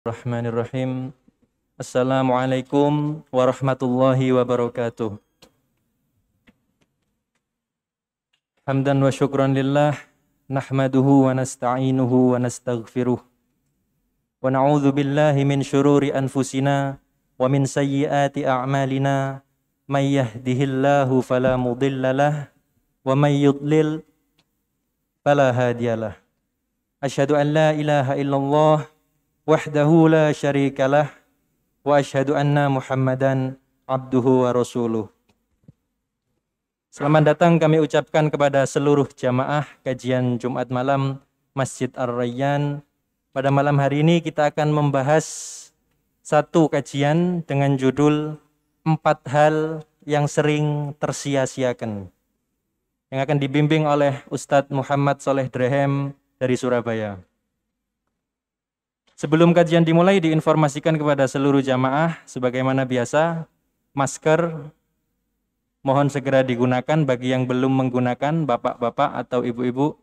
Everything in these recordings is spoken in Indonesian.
Bismillahirrahmanirrahim. Assalamualaikum warahmatullahi wabarakatuh. Hamdan wa syukran lillah, nahmaduhu wa nasta'inuhu wa nastaghfiruh. Wa na'udzu billahi min syururi anfusina wa min sayyiati a'malina. May yahdihillahu fala mudhillalah wa may yudlil fala hadiyalah. Asyhadu an la ilaha illallah wahdahu la syarikalah wa asyhadu anna Muhammadan abduhu wa rasuluh. Selamat datang kami ucapkan kepada seluruh jamaah kajian Jumat malam Masjid Ar-Rayyan. Pada malam hari ini kita akan membahas satu kajian dengan judul 4 hal yang sering tersia-siakan, yang akan dibimbing oleh Ustadz Muhammad Soleh Drehem dari Surabaya. Sebelum kajian dimulai, diinformasikan kepada seluruh jamaah sebagaimana biasa, masker mohon segera digunakan. Bagi yang belum menggunakan, bapak-bapak atau ibu-ibu,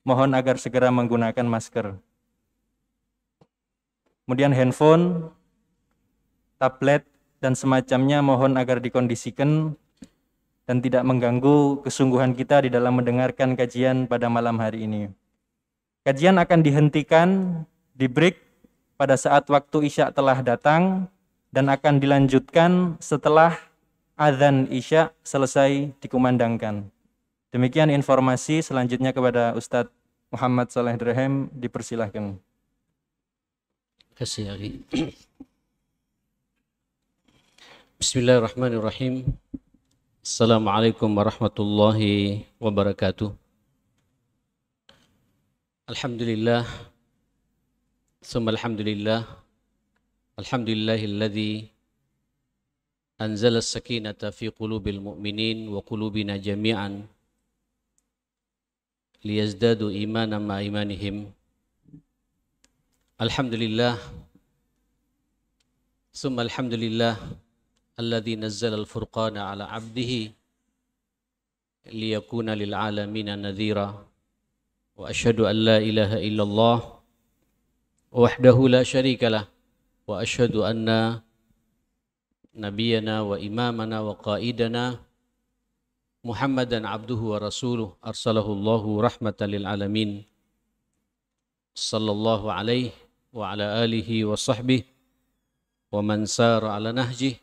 mohon agar segera menggunakan masker. Kemudian handphone, tablet, dan semacamnya mohon agar dikondisikan dan tidak mengganggu kesungguhan kita di dalam mendengarkan kajian pada malam hari ini. Kajian akan dihentikan, di break pada saat waktu Isya telah datang dan akan dilanjutkan setelah azan Isya selesai dikumandangkan. Demikian informasi. Selanjutnya kepada Ustadz Muhammad Soleh Drehem, dipersilahkan. Bismillahirrahmanirrahim. Assalamualaikum warahmatullahi wabarakatuh. Alhamdulillah, summa alhamdulillah, alhamdulillahilladzi anzala as-sakinata fi qulubil mu'minin wa qulubina jami'an liyazdadu imanan ma imanihim. Alhamdulillah, summa alhamdulillah, alladzi nazzala al-furqana ala 'abdihi liyakuna lil 'alamina nadhira. Wa asyhadu an la ilaha illallah wahdahu la syarika lah wa asyhadu anna nabiyyana wa imamana wa qaidana Muhammadan abduhu wa rasuluh arsalahu Allahu rahmatan lil alamin sallallahu alaihi wa ala alihi wa sahbihi wa man sara ala nahjihi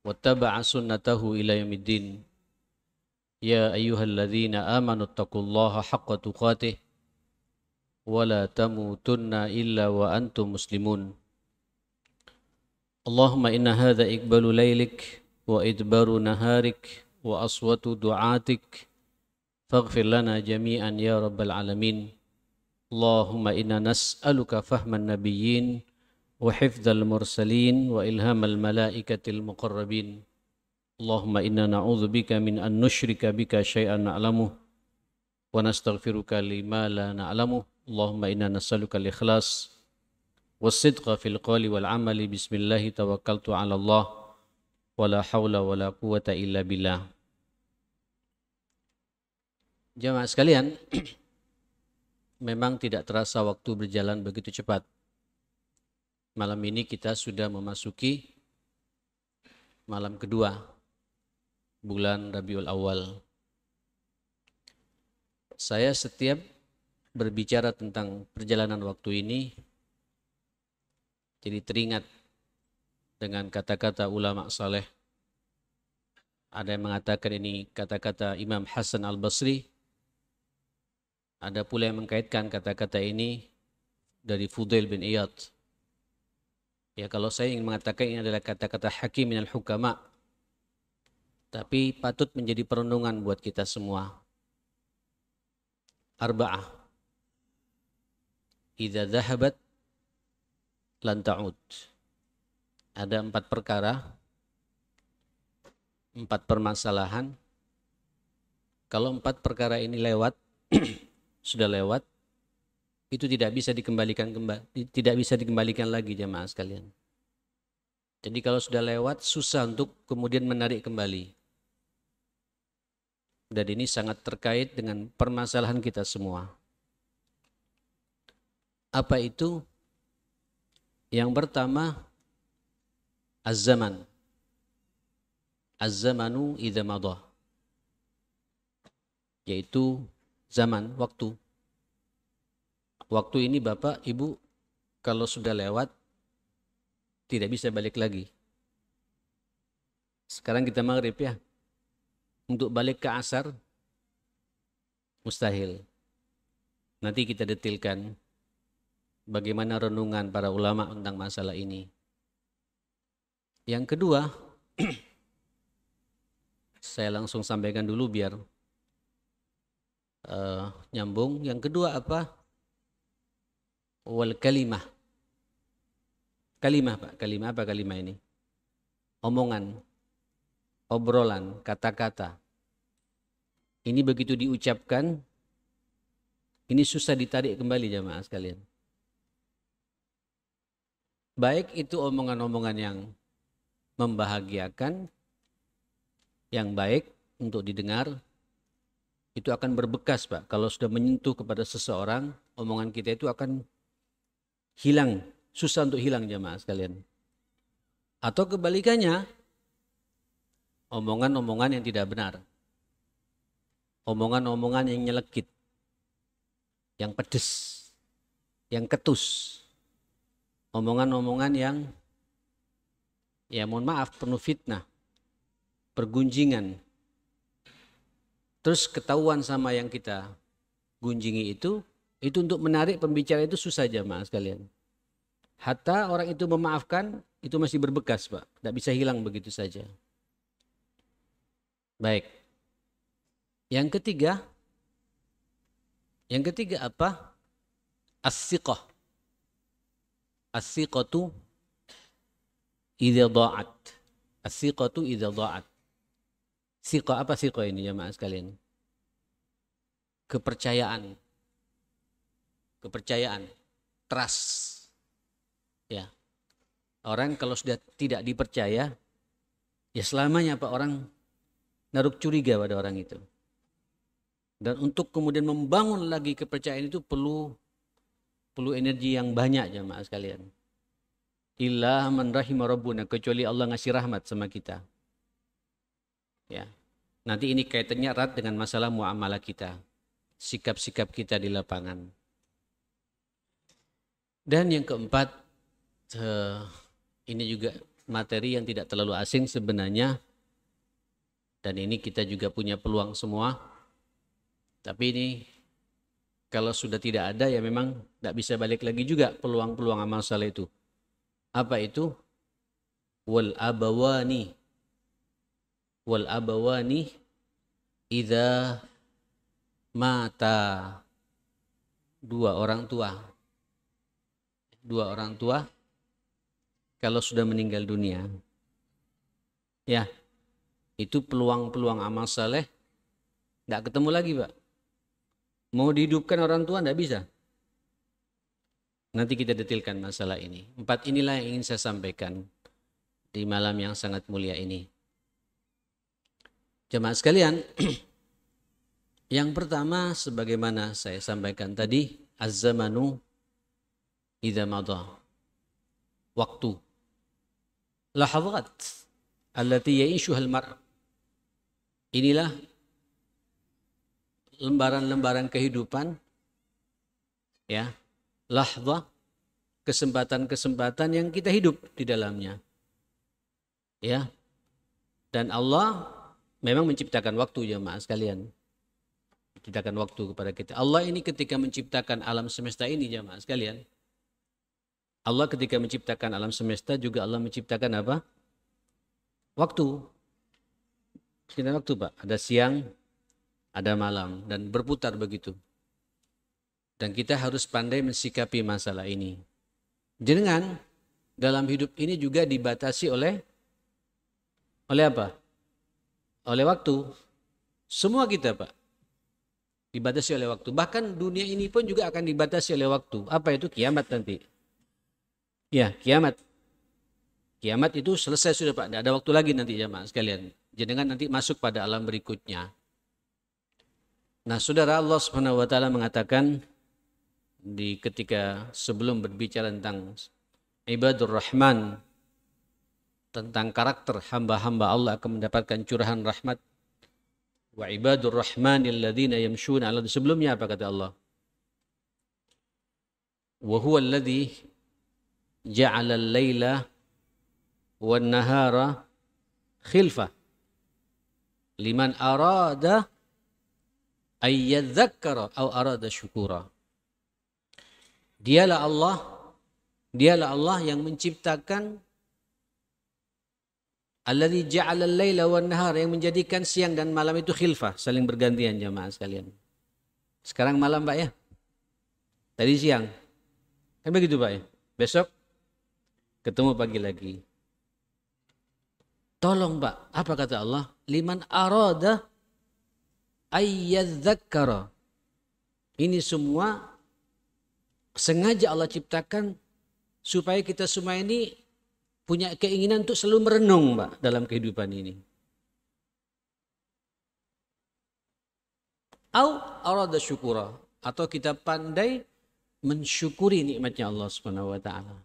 wa taba'a sunnatahu ila yaumiddin. Ya ayyuhalladzina amanu taqullaha haqqa tuqatih wa la tamutunna illa wa antum muslimun. Allahumma inna hadha iqbalu laylik wa idbaru naharik wa aswatu du'atik faghfir lana jami'an ya rabbal alamin. Allahumma inna nas'aluka fahman nabiyyin wa hifdzal mursalin wa ilhamal malaikatil muqarrabin. Allahumma inna na'udzubika min an nusyrika bika syai'an na'lamuh wa nastaghfiruka lima la na'lamuh. Allahumma inna nas'aluka al-ikhlas was-sidqa fil qawli wal 'amali. Bismillahi tawakkaltu 'ala Allah wa la haula wa la quwwata illa billah. Jamaah sekalian, memang tidak terasa waktu berjalan begitu cepat. Malam ini kita sudah memasuki malam kedua bulan Rabiul Awal. Saya setiap berbicara tentang perjalanan waktu ini jadi teringat dengan kata-kata ulama saleh. Ada yang mengatakan ini kata-kata Imam Hasan Al-Basri. Ada pula yang mengkaitkan kata-kata ini dari Fudail bin Iyad. Ya, kalau saya ingin mengatakan ini adalah kata-kata hakim minal hukama, tapi patut menjadi perenungan buat kita semua. Arba'ah idza dhahabat lan ta'ud. Ada 4 perkara, 4 permasalahan. Kalau 4 perkara ini lewat, sudah lewat, itu tidak bisa dikembalikan lagi jamaah sekalian. Jadi kalau sudah lewat, susah untuk kemudian menarik kembali. Dan ini sangat terkait dengan permasalahan kita semua. Apa itu? Yang pertama, az-zaman. Az-zamanu idza madha. Yaitu zaman, waktu. Waktu ini Bapak, Ibu, kalau sudah lewat, tidak bisa balik lagi. Sekarang kita maghrib ya. Untuk balik ke asar, mustahil. Nanti kita detilkan bagaimana renungan para ulama tentang masalah ini. Yang kedua, saya langsung sampaikan dulu biar nyambung. Yang kedua apa? Wal kalimah. Kalimah Pak, kalimah apa kalimah ini? Omongan, obrolan, kata-kata. Ini begitu diucapkan, ini susah ditarik kembali jamaah sekalian. Baik itu omongan-omongan yang membahagiakan, yang baik untuk didengar, itu akan berbekas Pak. Kalau sudah menyentuh kepada seseorang, omongan kita itu akan hilang, susah untuk hilang jamaah sekalian. Atau kebalikannya, omongan-omongan yang tidak benar. Omongan-omongan yang nyelekit, yang pedes, yang ketus. Omongan-omongan yang, ya mohon maaf, penuh fitnah, pergunjingan. Terus ketahuan sama yang kita gunjingi itu untuk menarik pembicara itu susah jamaah sekalian. Hatta orang itu memaafkan, itu masih berbekas Pak. Tidak bisa hilang begitu saja. Baik. Yang ketiga apa? As-siqah. As-siqatu idza dha'at. As-siqatu idza dha'at. Siqah, apa siqah ini jemaah sekalian? Kepercayaan. Kepercayaan. Trust. Ya. Orang kalau sudah tidak dipercaya, ya selamanya Pak, orang naruh curiga pada orang itu. Dan untuk kemudian membangun lagi kepercayaan itu perlu energi yang banyak jemaah sekalian. Illa man rahima rabbuna, kecuali Allah ngasih rahmat sama kita. Ya. Nanti ini kaitannya erat dengan masalah muamalah kita. Sikap-sikap kita di lapangan. Dan yang keempat, ini juga materi yang tidak terlalu asing sebenarnya. Dan ini kita juga punya peluang semua. Tapi ini kalau sudah tidak ada ya memang tidak bisa balik lagi juga peluang-peluang amal saleh itu. Apa itu? Wal abawani. Wal abawani idza mata. Dua orang tua. Dua orang tua kalau sudah meninggal dunia. Ya. Itu peluang-peluang amal saleh tidak ketemu lagi Pak. Mau dihidupkan orang tua tidak bisa. Nanti kita detilkan masalah ini. 4 inilah yang ingin saya sampaikan di malam yang sangat mulia ini. Jemaah sekalian, yang pertama sebagaimana saya sampaikan tadi, az-zamanu idza madha. Waktu. Lahadhat allati ya'ishuha al-mar'. Inilah lembaran-lembaran kehidupan, ya, lahzah, kesempatan-kesempatan yang kita hidup di dalamnya, ya. Dan Allah memang menciptakan waktu jemaah sekalian, menciptakan waktu kepada kita. Allah ini ketika menciptakan alam semesta ini jemaah sekalian, Allah ketika menciptakan alam semesta juga Allah menciptakan apa? Waktu. Kita waktu Pak, ada siang, ada malam, dan berputar begitu. Dan kita harus pandai mensikapi masalah ini. Jangan dalam hidup ini juga dibatasi oleh apa? Oleh waktu. Semua kita Pak dibatasi oleh waktu. Bahkan dunia ini pun juga akan dibatasi oleh waktu. Apa itu? Kiamat nanti. Ya, kiamat. Kiamat itu selesai sudah Pak. Tidak ada waktu lagi nanti jemaah sekalian. Jangan nanti masuk pada alam berikutnya. Nah, saudara, Allah Subhanahu wa taala mengatakan di ketika sebelum berbicara tentang Ibadur Rahman, tentang karakter hamba-hamba Allah akan mendapatkan curahan rahmat. Wa ibadur rahmanil ladzina yamshuna 'ala, sebelumnya apa kata Allah? Wa huwa alladzi ja'ala al-laila wan nahara khilfah liman arada ay yadhakkara aw arada syukura. Dialah Allah yang menciptakan alladzi ja'ala al-laila wan nahara, yang menjadikan siang dan malam itu khilfah, saling bergantian jamaah sekalian. Sekarang malam Pak ya. Tadi siang. Kan begitu Pak ya. Besok ketemu pagi lagi. Tolong Pak, apa kata Allah? Liman arada ayyadzakkara. Ini semua sengaja Allah ciptakan supaya kita semua ini punya keinginan untuk selalu merenung Pak dalam kehidupan ini. Au arada syukura, atau kita pandai mensyukuri nikmatnya Allah Subhanahu wa taala.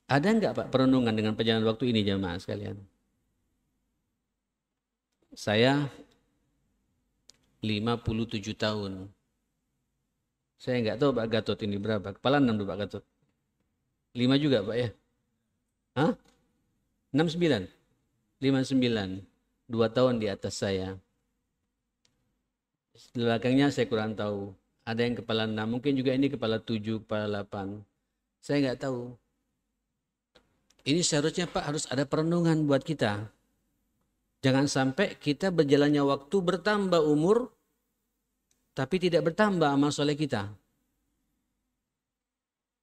Ada enggak Pak perenungan dengan perjalanan waktu ini jamaah sekalian? Saya 57 tahun. Saya enggak tahu Pak Gatot ini berapa. Kepala 6 Pak Gatot. 5 juga Pak ya? Hah? 69? 59. 2 tahun di atas saya. Di belakangnya saya kurang tahu. Ada yang kepala 6, mungkin juga ini kepala 7, kepala 8. Saya enggak tahu. Ini seharusnya Pak harus ada perenungan buat kita. Jangan sampai kita berjalannya waktu bertambah umur, tapi tidak bertambah amal soleh kita.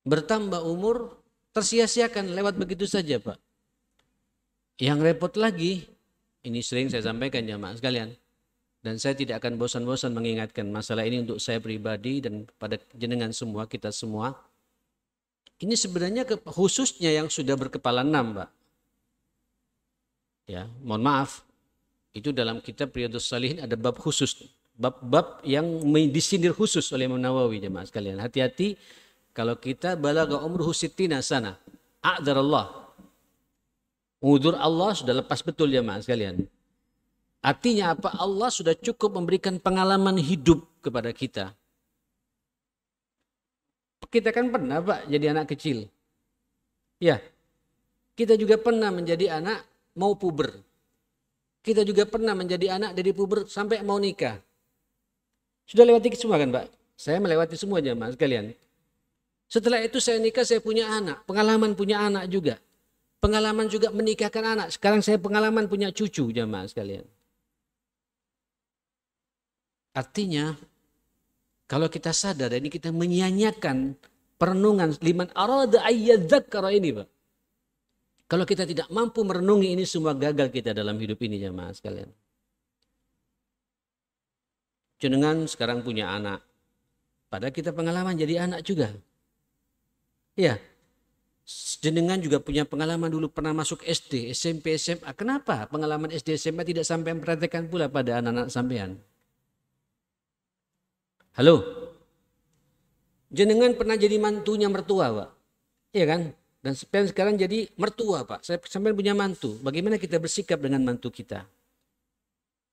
Bertambah umur, tersia-siakan lewat begitu saja Pak. Yang repot lagi, ini sering saya sampaikan jamaah sekalian, dan saya tidak akan bosan-bosan mengingatkan masalah ini untuk saya pribadi dan pada jenengan semua, kita semua. Ini sebenarnya khususnya yang sudah berkepala 6 Pak. Ya, mohon maaf, itu dalam kitab Riyadhus Shalihin ada bab khusus, bab-bab yang disindir khusus oleh Imam Nawawi jemaah sekalian. Hati-hati kalau kita balagha umruhu sittina sana, a'dzarallah. Udzur Allah sudah lepas betul jemaah sekalian. Artinya apa? Allah sudah cukup memberikan pengalaman hidup kepada kita. Kita kan pernah Pak jadi anak kecil. Ya, kita juga pernah menjadi anak mau puber. Kita juga pernah menjadi anak dari puber sampai mau nikah. Sudah lewati semua kan Pak? Saya melewati semua jamaah sekalian. Setelah itu saya nikah, saya punya anak. Pengalaman punya anak juga. Pengalaman juga menikahkan anak. Sekarang saya pengalaman punya cucu jamaah sekalian. Artinya, kalau kita sadar ini kita menyia-nyiakan perenungan liman arada ayyadzakkara ini Pak. Kalau kita tidak mampu merenungi ini, semua gagal kita dalam hidup ini jamaah sekalian. Jenengan sekarang punya anak. Padahal kita pengalaman jadi anak juga. Ya. Jenengan juga punya pengalaman dulu pernah masuk SD, SMP, SMA. Kenapa pengalaman SD, SMA tidak sampai mempraktekkan pula pada anak-anak sampean? Halo? Jenengan pernah jadi mantunya mertua Pak? Iya kan? Dan sekarang jadi mertua Pak. Saya sampai punya mantu. Bagaimana kita bersikap dengan mantu kita?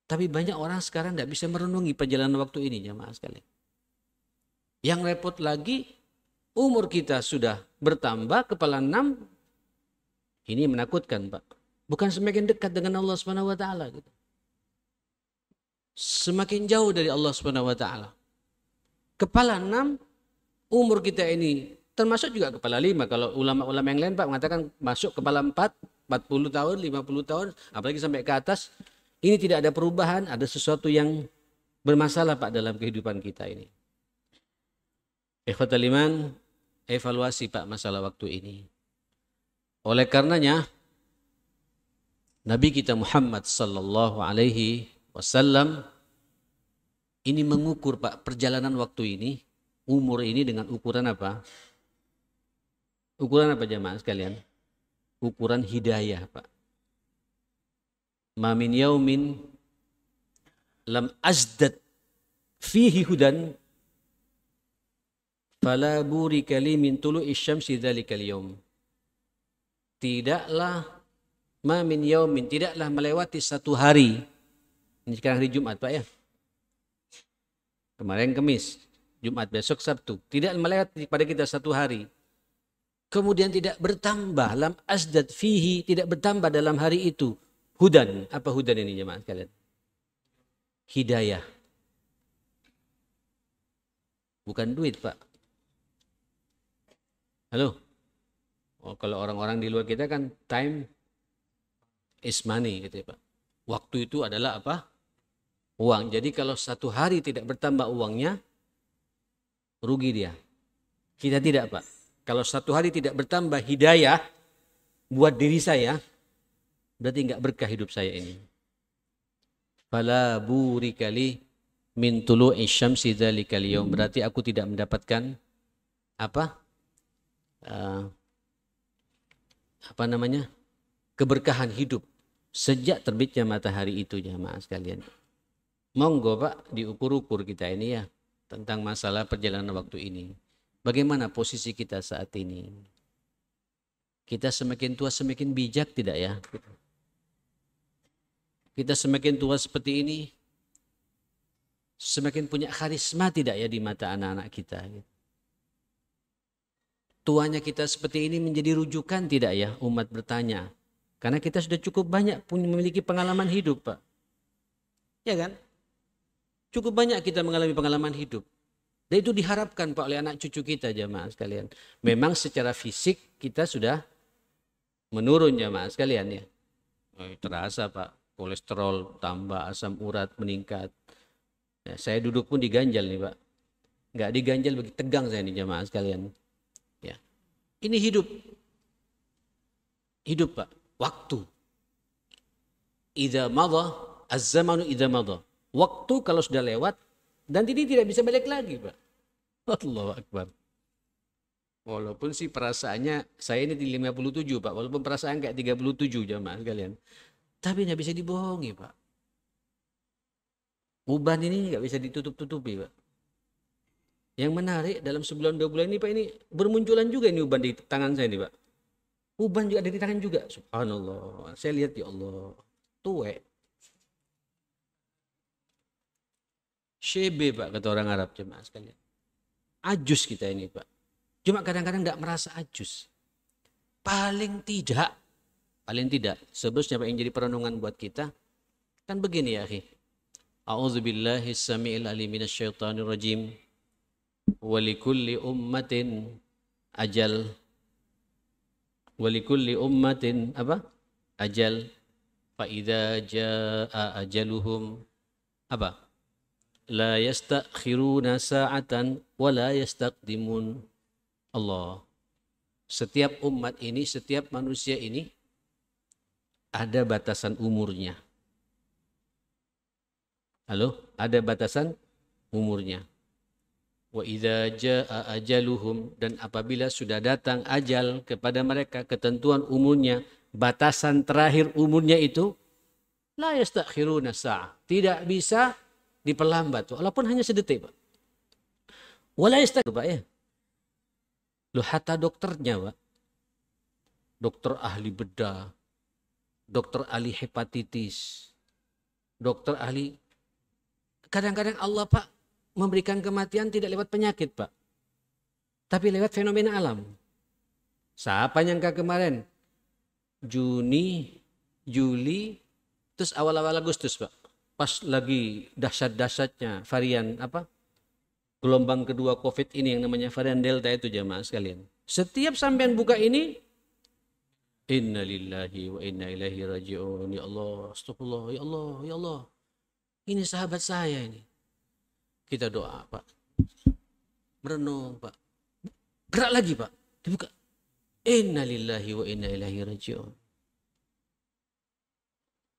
Tapi banyak orang sekarang tidak bisa merenungi perjalanan waktu ini jamaah sekalian. Yang repot lagi, umur kita sudah bertambah, kepala 6. Ini menakutkan Pak. Bukan semakin dekat dengan Allah SWT gitu. Semakin jauh dari Allah SWT. Kepala 6, umur kita ini termasuk juga kepala 5. Kalau ulama-ulama yang lain Pak mengatakan masuk kepala 4, 40 tahun, 50 tahun, apalagi sampai ke atas. Ini tidak ada perubahan, ada sesuatu yang bermasalah Pak dalam kehidupan kita ini. Ikhwatal iman, evaluasi Pak masalah waktu ini. Oleh karenanya, Nabi kita Muhammad sallallahu alaihi wasallam ini mengukur Pak perjalanan waktu ini, umur ini dengan ukuran apa? Ukuran apa jamaah sekalian? Ukuran hidayah Pak. Ma min yaumin lam azdad fihi hudan Fala burika li min tulu'i syamsi dzalikal yaum. Tidaklah ma min yaumin, tidaklah melewati satu hari. Ini sekarang hari Jumat, Pak ya. Kemarin Kamis, Jumat, besok Sabtu. Tidak melewati pada kita satu hari. Kemudian tidak bertambah lam asdad fihi, tidak bertambah dalam hari itu. Hudan. Apa hudan ini jemaah sekalian? Hidayah. Bukan duit, Pak. Halo? Oh, kalau orang-orang di luar kita kan time is money gitu ya, Pak. Waktu itu adalah apa? Uang. Jadi kalau satu hari tidak bertambah uangnya, rugi dia. Kita tidak, Pak. Kalau satu hari tidak bertambah hidayah buat diri saya, berarti enggak berkah hidup saya ini. Fala burikali min tulu'i syamsi dzalikal yaum. Berarti aku tidak mendapatkan apa? Apa namanya? Keberkahan hidup sejak terbitnya matahari itu, jemaah sekalian. Monggo Pak, diukur-ukur kita ini ya tentang masalah perjalanan waktu ini. Bagaimana posisi kita saat ini? Kita semakin tua semakin bijak tidak ya? Kita semakin tua seperti ini, semakin punya karisma tidak ya di mata anak-anak kita? Tuanya kita seperti ini menjadi rujukan tidak ya umat bertanya? Karena kita sudah cukup banyak memiliki pengalaman hidup, Pak. Ya kan? Cukup banyak kita mengalami pengalaman hidup. Dan itu diharapkan Pak oleh anak cucu kita, jamaah sekalian. Memang secara fisik kita sudah menurun, jamaah sekalian ya. Terasa Pak, kolesterol tambah, asam urat meningkat. Ya, saya duduk pun diganjal nih Pak. Nggak diganjal, begitu tegang saya nih jamaah sekalian. Ya. Ini hidup. Hidup Pak, waktu. Idza madha, az-zamanu idza madha. Waktu kalau sudah lewat, dan ini tidak bisa balik lagi Pak. Allahu Akbar. Walaupun sih perasaannya, saya ini di 57 Pak. Walaupun perasaan kayak 37 jamaah sekalian. Tapi nggak bisa dibohongi Pak. Uban ini nggak bisa ditutup-tutupi Pak. Yang menarik dalam sebulan 2 bulan ini Pak, ini bermunculan juga ini uban di tangan saya nih Pak. Uban juga ada di tangan juga. Subhanallah. Saya lihat ya Allah. Tuwek. Syebe Pak kata orang Arab jemaah sekalian. Ajus kita ini Pak. Cuma kadang-kadang nggak merasa ajus. Paling tidak sebenarnya Pak yang jadi perenungan buat kita kan begini ya akhi. A'udzubillahi as-sami'il alim minasyaitonir rajim. Walikulli ummatin ajal. Walikulli ummatin apa? Ajal. Fa idza jaa ajaluhum apa? La yastakhiruna sa'atan wa la yastaqdimun. Allah. Setiap umat ini, setiap manusia ini ada batasan umurnya. Halo, ada batasan umurnya. Wa idza jaa ajaluhum, dan apabila sudah datang ajal kepada mereka, ketentuan umurnya, batasan terakhir umurnya itu, la yastakhiruna sa'ah. Tidak bisa diperlambat, walaupun hanya sedetik, Pak. Wala yastakhir, Pak ya. Loh, hatta dokternya, Pak. Dokter ahli bedah, dokter ahli hepatitis, dokter ahli. Kadang-kadang Allah, Pak, memberikan kematian tidak lewat penyakit, Pak. Tapi lewat fenomena alam. Siapa nyangka kemarin? Juni, Juli, terus awal-awal Agustus, Pak. Pas lagi dahsyat-dahsyatnya varian apa? Gelombang kedua COVID ini yang namanya varian Delta itu jamaah sekalian. Setiap sampean buka ini, innalillahi wa inna ilaihi raji'un. Ya Allah, astagfirullah, ya Allah, ya Allah. Ini sahabat saya ini. Kita doa, Pak. Merenung, Pak. Gerak lagi, Pak. Dibuka. Innalillahi wa inna ilaihi raji'un.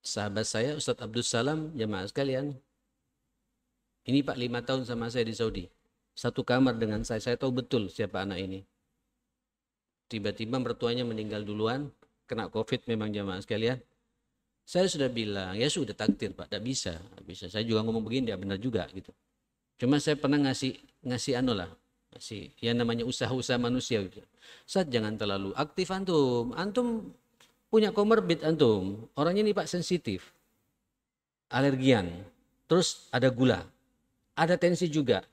Sahabat saya Ustadz Abdul Salam, jamaah sekalian. Ini Pak 5 tahun sama saya di Saudi. Satu kamar dengan saya tahu betul siapa anak ini. Tiba-tiba mertuanya meninggal duluan, kena COVID memang jamaah sekalian. Saya sudah bilang, ya sudah takdir Pak, tidak bisa. Saya juga ngomong begini, ya benar juga gitu. Cuma saya pernah ngasih Masih, yang namanya usaha-usaha manusia. Ustaz, jangan terlalu aktif antum. Antum punya komorbid antum. Orangnya ini Pak sensitif. Alergian. Terus ada gula. Ada tensi juga.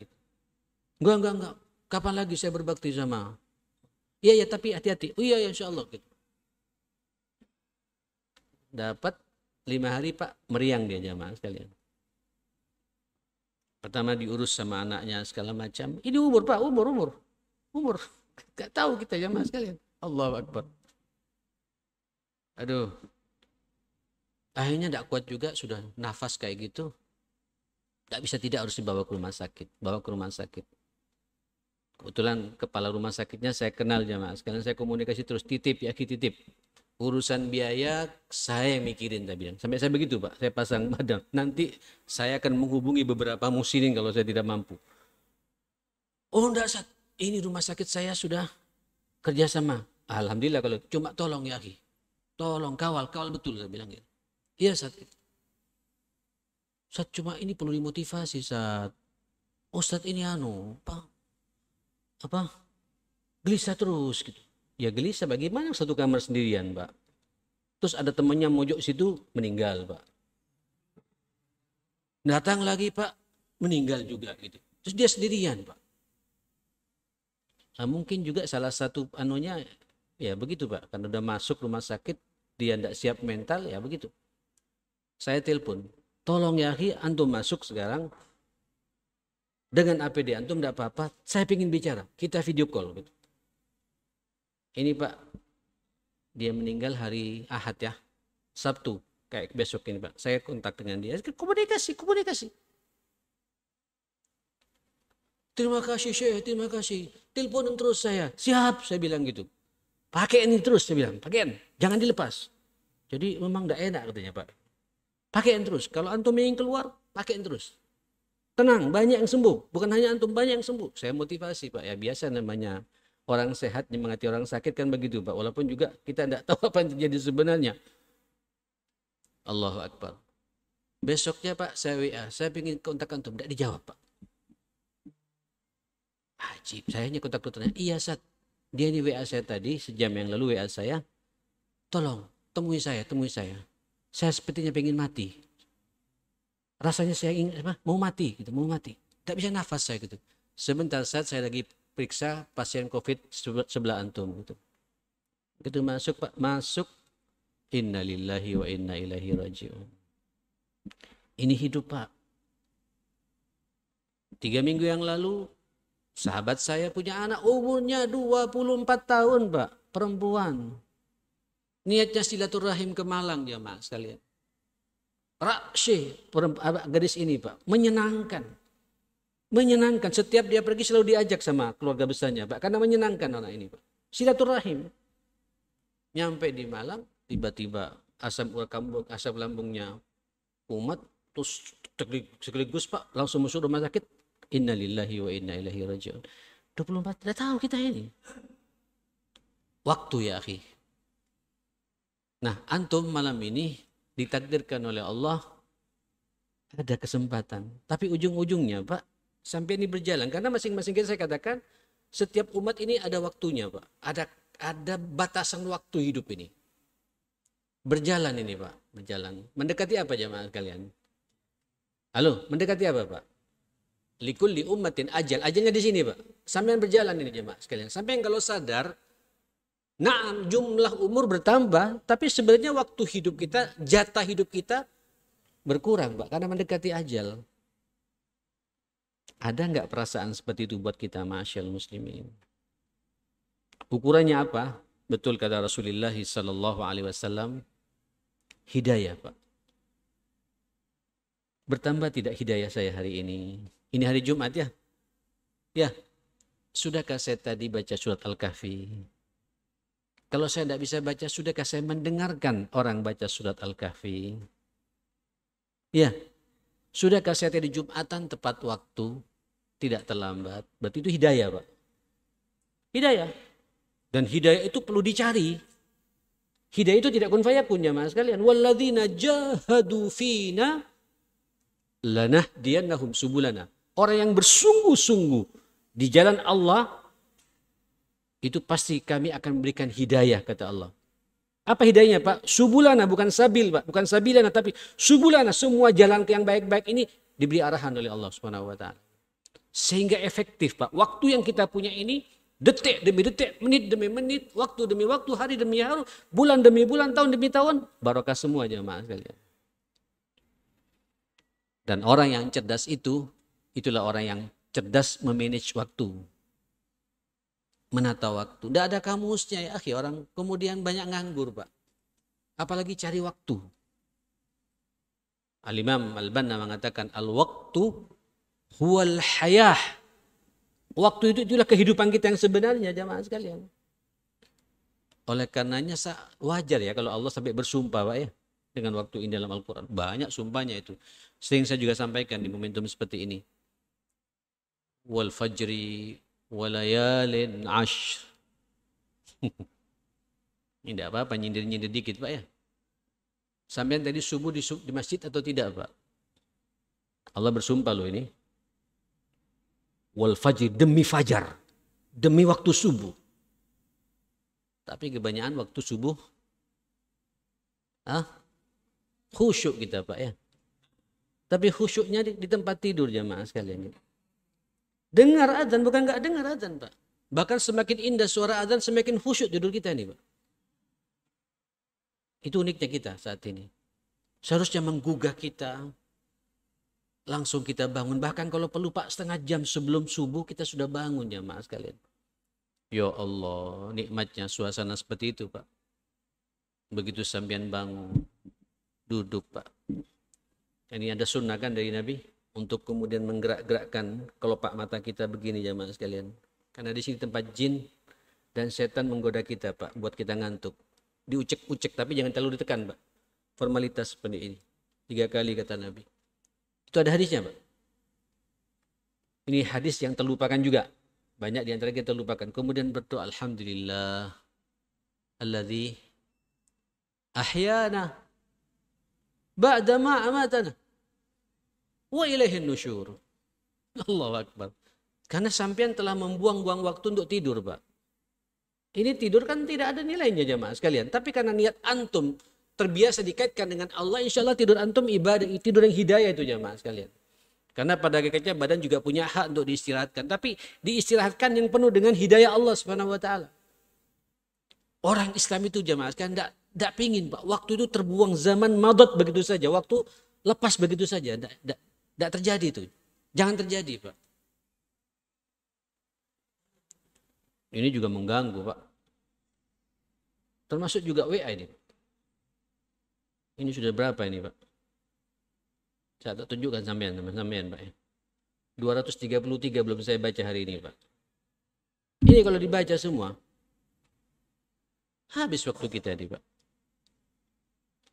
Enggak. Kapan lagi saya berbakti sama? Iya, tapi hati-hati. Oh iya, insya Allah. Gitu. Dapat 5 hari Pak, meriang dia jamaah sekalian. Pertama diurus sama anaknya segala macam. Ini umur Pak, umur. Gak tahu kita jamaah sekalian. Allahu Akbar. Aduh. Akhirnya tidak kuat juga, sudah nafas kayak gitu. Tidak bisa tidak harus dibawa ke rumah sakit. Bawa ke rumah sakit. Kebetulan kepala rumah sakitnya saya kenal jamaah. Sekarang saya komunikasi terus, titip. Urusan biaya saya yang mikirin, saya bilang. Sampai saya begitu Pak, saya pasang badan. Nanti saya akan menghubungi beberapa musirin kalau saya tidak mampu. Oh enggak, Ustaz. Ini rumah sakit saya sudah kerjasama. Alhamdulillah kalau cuma tolong ya akhi. Tolong kawal betul saya bilang gitu. Iya Ustaz. Ustaz cuma ini perlu dimotivasi Ustaz. Ustaz ini gelisah terus gitu. Ya gelisah bagaimana satu kamar sendirian Pak. Terus ada temannya mojok situ meninggal Pak. Datang lagi Pak meninggal juga gitu. Terus dia sendirian Pak. Nah, mungkin juga salah satu anunya ya begitu Pak. Karena udah masuk rumah sakit dia tidak siap mental ya begitu. Saya telepon. Tolong ya akhi antum masuk sekarang. Dengan APD antum tidak apa-apa. Saya ingin bicara. Kita video call gitu. Ini Pak, dia meninggal hari Ahad ya, Sabtu, kayak besok ini Pak. Saya kontak dengan dia, komunikasi. Terima kasih Syekh, terima kasih. Teleponin terus saya, siap saya bilang gitu. Pakai ini terus saya bilang, pakaian, jangan dilepas. Jadi memang tidak enak katanya Pak. Pakaian terus, kalau antum ingin keluar, pakaian terus. Tenang, banyak yang sembuh, bukan hanya antum, banyak yang sembuh. Saya motivasi Pak, ya biasa namanya. Orang sehat nyemangati orang sakit kan begitu Pak. Walaupun juga kita tidak tahu apa yang terjadi sebenarnya. Allahu Akbar. Besoknya Pak saya WA. Saya ingin kontak antum. Tidak dijawab Pak. Ajib. Saya hanya kontak dokternya. Iya Sat. Dia di WA saya tadi. Sejam yang lalu WA saya. Tolong temui saya. Saya sepertinya pengen mati. Rasanya saya ingin mau mati. Mau mati. Tidak bisa nafas saya gitu. Sebentar saat saya lagi periksa pasien COVID sebelah antum gitu. Gitu masuk Pak, masuk. Innalillahi wa inna ilaihi raji'un. Ini hidup Pak. 3 minggu yang lalu sahabat saya punya anak umurnya 24 tahun Pak, perempuan. Niatnya silaturahim ke Malang jamaah sekalian. Gadis ini Pak, menyenangkan. Setiap dia pergi selalu diajak sama keluarga besarnya Pak. Karena menyenangkan anak ini Pak. Silaturahim. Nyampe di Malang, tiba-tiba asam lambungnya kumat. Terus sekaligus Pak langsung masuk rumah sakit. Innalillahi wa inna ilaihi raji'un. 24, tidak tahu kita ini. Waktu ya akhi. Nah antum malam ini ditakdirkan oleh Allah ada kesempatan. Tapi ujung-ujungnya Pak, sampai ini berjalan. Karena masing-masing kita saya katakan, setiap umat ini ada waktunya Pak. Ada batasan waktu hidup ini. Berjalan ini Pak. Berjalan. Mendekati apa jamaah kalian? Halo, mendekati apa Pak? Likulli ummatin ajal. Ajalnya di sini Pak. Sampai berjalan ini jamaah sekalian. Sampai kalau sadar, naam jumlah umur bertambah. Tapi sebenarnya waktu hidup kita, jatah hidup kita berkurang Pak. Karena mendekati ajal. Ada nggak perasaan seperti itu buat kita masyaallah muslimin? Ukurannya apa? Betul kata Rasulullah sallallahu alaihi wasallam, hidayah Pak. Bertambah tidak hidayah saya hari ini? Ini hari Jumat ya? Ya. Sudahkah saya tadi baca surat Al-Kahfi? Kalau saya tidak bisa baca, sudahkah saya mendengarkan orang baca surat Al-Kahfi? Ya. Sudahkah saya tadi Jumatan tepat waktu? Tidak terlambat. Berarti itu hidayah Pak. Hidayah. Dan hidayah itu perlu dicari. Hidayah itu tidak kun fayakun jamaah sekalian. Walladzina jahadu fina lanahdiyannahum subulana. Orang yang bersungguh-sungguh di jalan Allah, itu pasti kami akan memberikan hidayah, kata Allah. Apa hidayahnya, Pak? Subulana, bukan sabil, Pak. Bukan sabilana, tapi subulana. Semua jalan yang baik-baik ini diberi arahan oleh Allah Subhanahu wa Ta'ala. Sehingga efektif, Pak. Waktu yang kita punya ini, detik demi detik, menit demi menit, waktu demi waktu, hari demi hari, bulan demi bulan, tahun demi tahun, barokah semua jemaah sekalian. Dan orang yang cerdas itu, itulah orang yang cerdas memanage waktu. Menata waktu. Tidak ada kamusnya ya akhi, orang kemudian banyak nganggur, Pak. Apalagi cari waktu. Al-Imam Al-Banna mengatakan al-waktu huwal hayah. Waktu itu itulah kehidupan kita yang sebenarnya jamaah sekalian. Oleh karenanya wajar ya kalau Allah sampai bersumpah, Pak ya, dengan waktu ini dalam Al-Quran. Banyak sumpahnya itu. Sering saya juga sampaikan di momentum seperti ini. Wal fajri walayalin ashr. Ini tidak apa-apa, nyindir-nyindir dikit, Pak ya. Sampai tadi subuh di masjid atau tidak, Pak? Allah bersumpah loh ini. Wal fajri, demi fajar. Demi waktu subuh. Tapi kebanyakan waktu subuh khusyuk kita, Pak ya. Tapi khusyuknya di tempat tidur jamaah sekalian. Dengar azan, bukan nggak dengar azan, Pak. Bahkan semakin indah suara azan, semakin khusyuk tidur kita nih, Pak. Itu uniknya kita saat ini. Seharusnya menggugah kita. Langsung kita bangun. Bahkan kalau perlu, Pak, setengah jam sebelum subuh kita sudah bangun jamaah sekalian. Ya Allah, nikmatnya suasana seperti itu, Pak. Begitu sampean bangun, duduk, Pak. Ini ada sunnah kan dari Nabi untuk kemudian menggerak-gerakkan kelopak mata kita begini jamaah sekalian. Karena di sini tempat jin dan setan menggoda kita, Pak, buat kita ngantuk. Diucek-ucek tapi jangan terlalu ditekan, Pak. Formalitas seperti ini. 3 kali kata Nabi. Itu ada hadisnya, Pak. Ini hadis yang terlupakan juga. Banyak di antara kita terlupakan. Kemudian berdoa, alhamdulillah alladzi ahyana ba'da ma amatana wa ilaihin nusyur. Allahu Akbar. Karena sampean telah membuang-buang waktu untuk tidur, Pak. Ini tidur kan tidak ada nilainya jamaah sekalian. Tapi karena niat antum terbiasa dikaitkan dengan Allah, insya Allah tidur antum ibadah, tidur yang hidayah itu jamaah sekalian. Karena pada hakikatnya badan juga punya hak untuk diistirahatkan. Tapi diistirahatkan yang penuh dengan hidayah Allah Subhanahu wa Ta'ala. Orang Islam itu jamaah sekalian tidak pingin, Pak. Waktu itu terbuang, zaman madot begitu saja. Waktu lepas begitu saja. Tidak terjadi itu. Jangan terjadi, Pak. Ini juga mengganggu, Pak. Termasuk juga WA ini. Ini sudah berapa ini, Pak? Saya tak tunjukkan sampean, Pak ya. 233 belum saya baca hari ini, Pak. Ini kalau dibaca semua, habis waktu kita nih, Pak.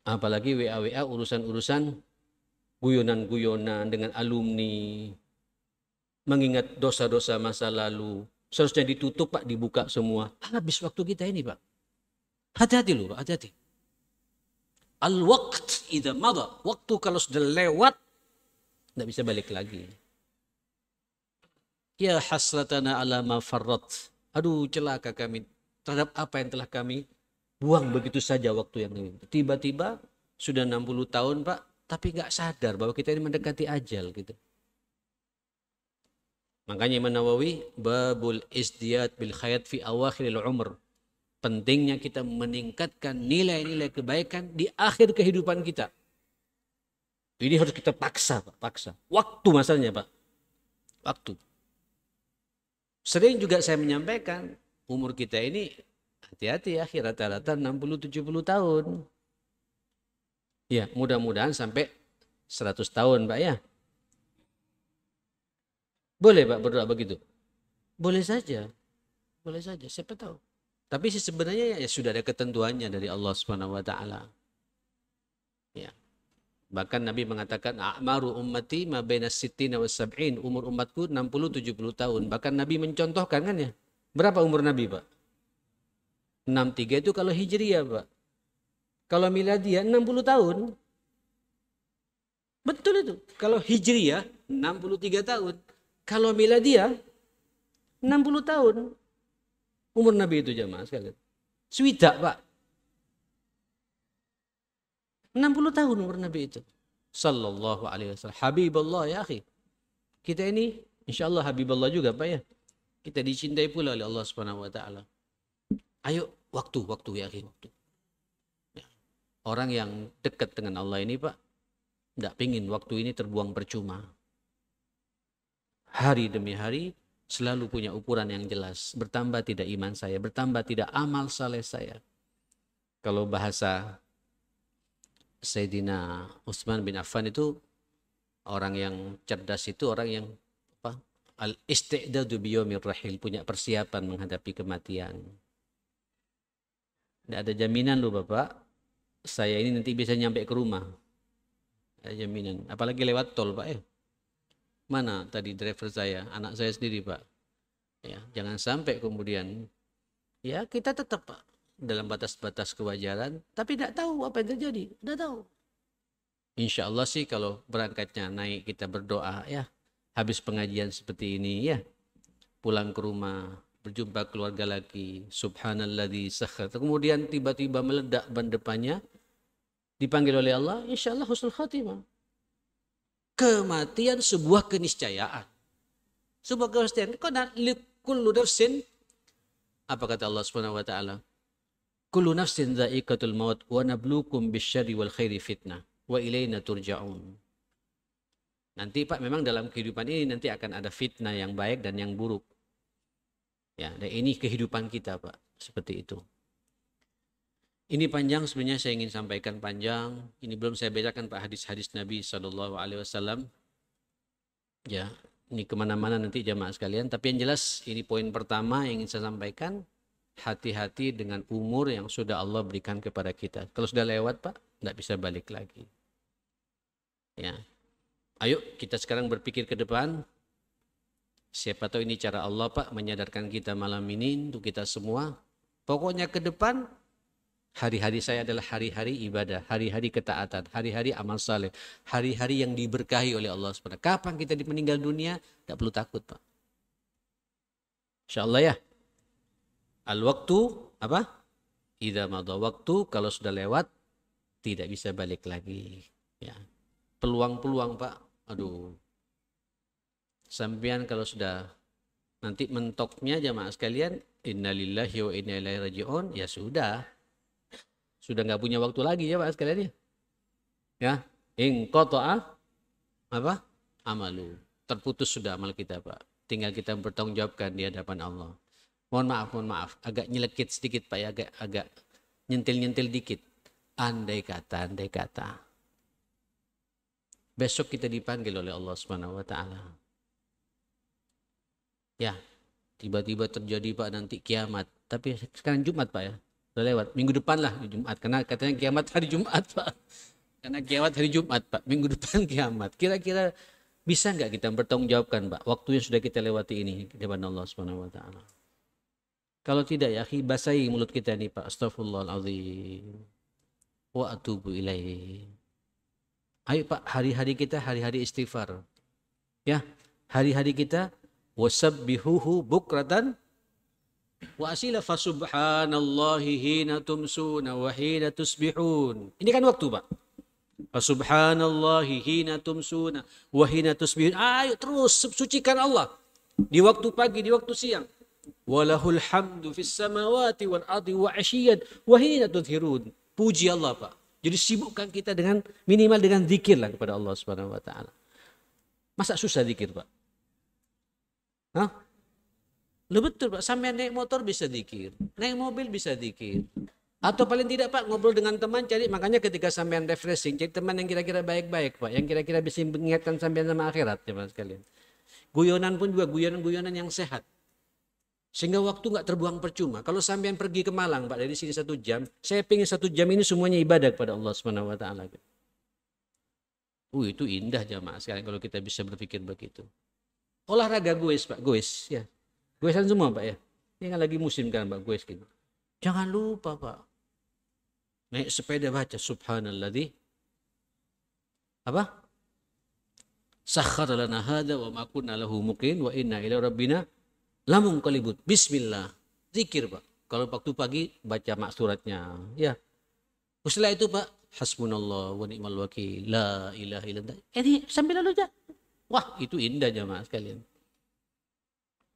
Apalagi WA urusan-urusan guyonan-guyonan dengan alumni, mengingat dosa-dosa masa lalu. Seharusnya ditutup, Pak, dibuka semua. Habis waktu kita ini, Pak. Hati-hati loh, Pak, hati-hati. Al-waqt idza madha. Waktu kalau sudah lewat, tidak bisa balik lagi. Ya hasratana ala ma farrat. Aduh, celaka kami terhadap apa yang telah kami buang begitu saja waktu yang ini. Tiba-tiba sudah 60 tahun, Pak, tapi nggak sadar bahwa kita ini mendekati ajal gitu. Makanya Imam Nawawi babul isdiyat bil khayat fi awakhiril umr. Pentingnya kita meningkatkan nilai-nilai kebaikan di akhir kehidupan kita. Ini harus kita paksa, Pak, paksa. Waktu masalahnya, Pak. Waktu. Sering juga saya menyampaikan umur kita ini hati-hati ya, rata-rata 60-70 tahun. Ya, mudah-mudahan sampai 100 tahun, Pak ya. Boleh, Pak, berdoa begitu? Boleh saja. Boleh saja, siapa tahu. Tapi sebenarnya ya sudah ada ketentuannya dari Allah Subhanahu wa Ta'ala. Ya. Bahkan Nabi mengatakan a'maru ummati ma baina sittina was sab'in, umur umatku 60-70 tahun. Bahkan Nabi mencontohkan kan ya. Berapa umur Nabi, Pak? 63 itu kalau Hijriah, Pak. Kalau Miladiah 60 tahun. Betul itu. Kalau Hijriah 63 tahun. Kalau Miladiah 60 tahun umur Nabi itu jamaah sekalian. Swidak Pak. 60 tahun umur Nabi itu. Sallallahu alaihi wasallam. Habibullah ya akhi. Kita ini insyaallah Habibullah juga Pak ya. Kita dicintai pula oleh Allah Subhanahu wa taala. Ayo waktu ya akhi, waktu. Ya. Orang yang dekat dengan Allah ini Pak, tidak pingin waktu ini terbuang percuma. Hari demi hari selalu punya ukuran yang jelas. Bertambah tidak iman saya, bertambah tidak amal saleh saya. Kalau bahasa Sayyidina Utsman bin Affan itu orang yang cerdas, itu orang yang apa? Al-isti'dadu biyawmir rahil, punya persiapan menghadapi kematian. Tidak ada jaminan loh Bapak, saya ini nanti bisa nyampe ke rumah. Ada jaminan, apalagi lewat tol Pak ya. Mana tadi driver saya, anak saya sendiri Pak. Ya, jangan sampai kemudian ya kita tetap Pak dalam batas-batas kewajaran, tapi tidak tahu apa yang terjadi, tidak tahu. Insya Allah sih kalau berangkatnya naik kita berdoa ya, habis pengajian seperti ini ya, pulang ke rumah berjumpa keluarga lagi, subhanalladzi sakhkhar, kemudian tiba-tiba meledak ban depannya, dipanggil oleh Allah, insya Allah husnul khatimah. Kematian sebuah keniscayaan, sebuah keniscayaan. Karena likullu nafsin, apa kata Allah Subhanahu wa taala? Kullu nafsin dha'iqatul maut wa nabluukum bisyarri wal khairi fitnah wa ilaina turja'un. Nanti Pak memang dalam kehidupan ini nanti akan ada fitnah yang baik dan yang buruk. Ya, dan ini kehidupan kita Pak, seperti itu. Ini panjang sebenarnya, saya ingin sampaikan panjang. Ini belum saya bacakan Pak hadis-hadis Nabi SAW. Ya, ini kemana-mana nanti jamaah sekalian. Tapi yang jelas ini poin pertama yang ingin saya sampaikan. Hati-hati dengan umur yang sudah Allah berikan kepada kita. Kalau sudah lewat Pak, tidak bisa balik lagi. Ya, ayo kita sekarang berpikir ke depan. Siapa tahu ini cara Allah Pak menyadarkan kita malam ini untuk kita semua. Pokoknya ke depan, hari-hari saya adalah hari-hari ibadah, hari-hari ketaatan, hari-hari amal saleh, hari-hari yang diberkahi oleh Allah SWT. Kapan kita meninggal dunia, tidak perlu takut Pak. Insya Allah ya. Al-waktu apa? Idza madha waktu, kalau sudah lewat tidak bisa balik lagi. Ya. Peluang-peluang Pak, aduh. Sampean kalau sudah nanti mentoknya jamaah sekalian, innalillahi wa inna ilaihi raji'un, ya sudah. Sudah nggak punya waktu lagi ya Pak sekalian ya. Ya, in qata'a apa? Amalu. Terputus sudah amal kita Pak. Tinggal kita bertanggungjawabkan di hadapan Allah. Mohon maaf, agak nyelekit sedikit Pak ya, agak nyentil-nyentil dikit. Andai kata. Besok kita dipanggil oleh Allah Subhanahu wa taala. Ya, tiba-tiba terjadi Pak nanti kiamat. Tapi sekarang Jumat Pak ya. Udah lewat. Minggu depan lah Jumat. Karena katanya kiamat hari Jumat Pak. Karena kiamat hari Jumat Pak. Minggu depan kiamat. Kira-kira bisa nggak kita bertanggungjawabkan Pak waktu yang sudah kita lewati ini di depan Allah Subhanahu wa taala? Kalau tidak ya, basahi mulut kita ini Pak. Astaghfirullahaladzim. Wa atubu ilaihi. Ayo Pak, hari-hari kita hari-hari istighfar. Ya, hari-hari kita wasabbihuhu bukratan wa asila fasubhanallahi hina tumsuna wa hina tusbihun. Ini kan waktu Pak. Fasubhanallahi hina tumsuna wa hina tusbihun. Ayo terus sucikan Allah. Di waktu pagi, di waktu siang. Walahul hamdu fis samawati wal ardi wa asyiyan wa hina tudhirun. Puji Allah Pak. Jadi sibukkan kita dengan minimal dengan zikir lah kepada Allah Subhanahu wa taala. Masa susah zikir Pak? Hah? Loh betul Pak, sampai naik motor bisa zikir, naik mobil bisa zikir. Atau paling tidak Pak, ngobrol dengan teman, cari, makanya ketika sampean refreshing, cari teman yang kira-kira baik-baik Pak, yang kira-kira bisa mengingatkan sampean sama akhirat ya Pak sekalian. Guyonan pun juga guyonan-guyonan yang sehat. Sehingga waktu nggak terbuang percuma. Kalau sampean pergi ke Malang Pak, dari sini 1 jam, saya pengen 1 jam ini semuanya ibadah kepada Allah Subhanahu wa taala. Itu indah jamaah sekalian kalau kita bisa berpikir begitu. Olahraga goes Pak, goes ya. Goesan semua Pak ya. Ini kan lagi musim kan Pak, goes gitu. Jangan lupa Pak. Naik sepeda baca subhanalladzi apa? Sakhkhara lana hadza wa ma kunna lahu muqrin wa inna ila rabbina Lambung kalibut, bismillah, zikir Pak. Kalau waktu pagi baca maksuratnya, ya. Setelah itu Pak, hasbunallah wa ni'mal wakil, la ilaha illallah. Ini sambil lalu aja. Wah, itu indah jemaah sekalian.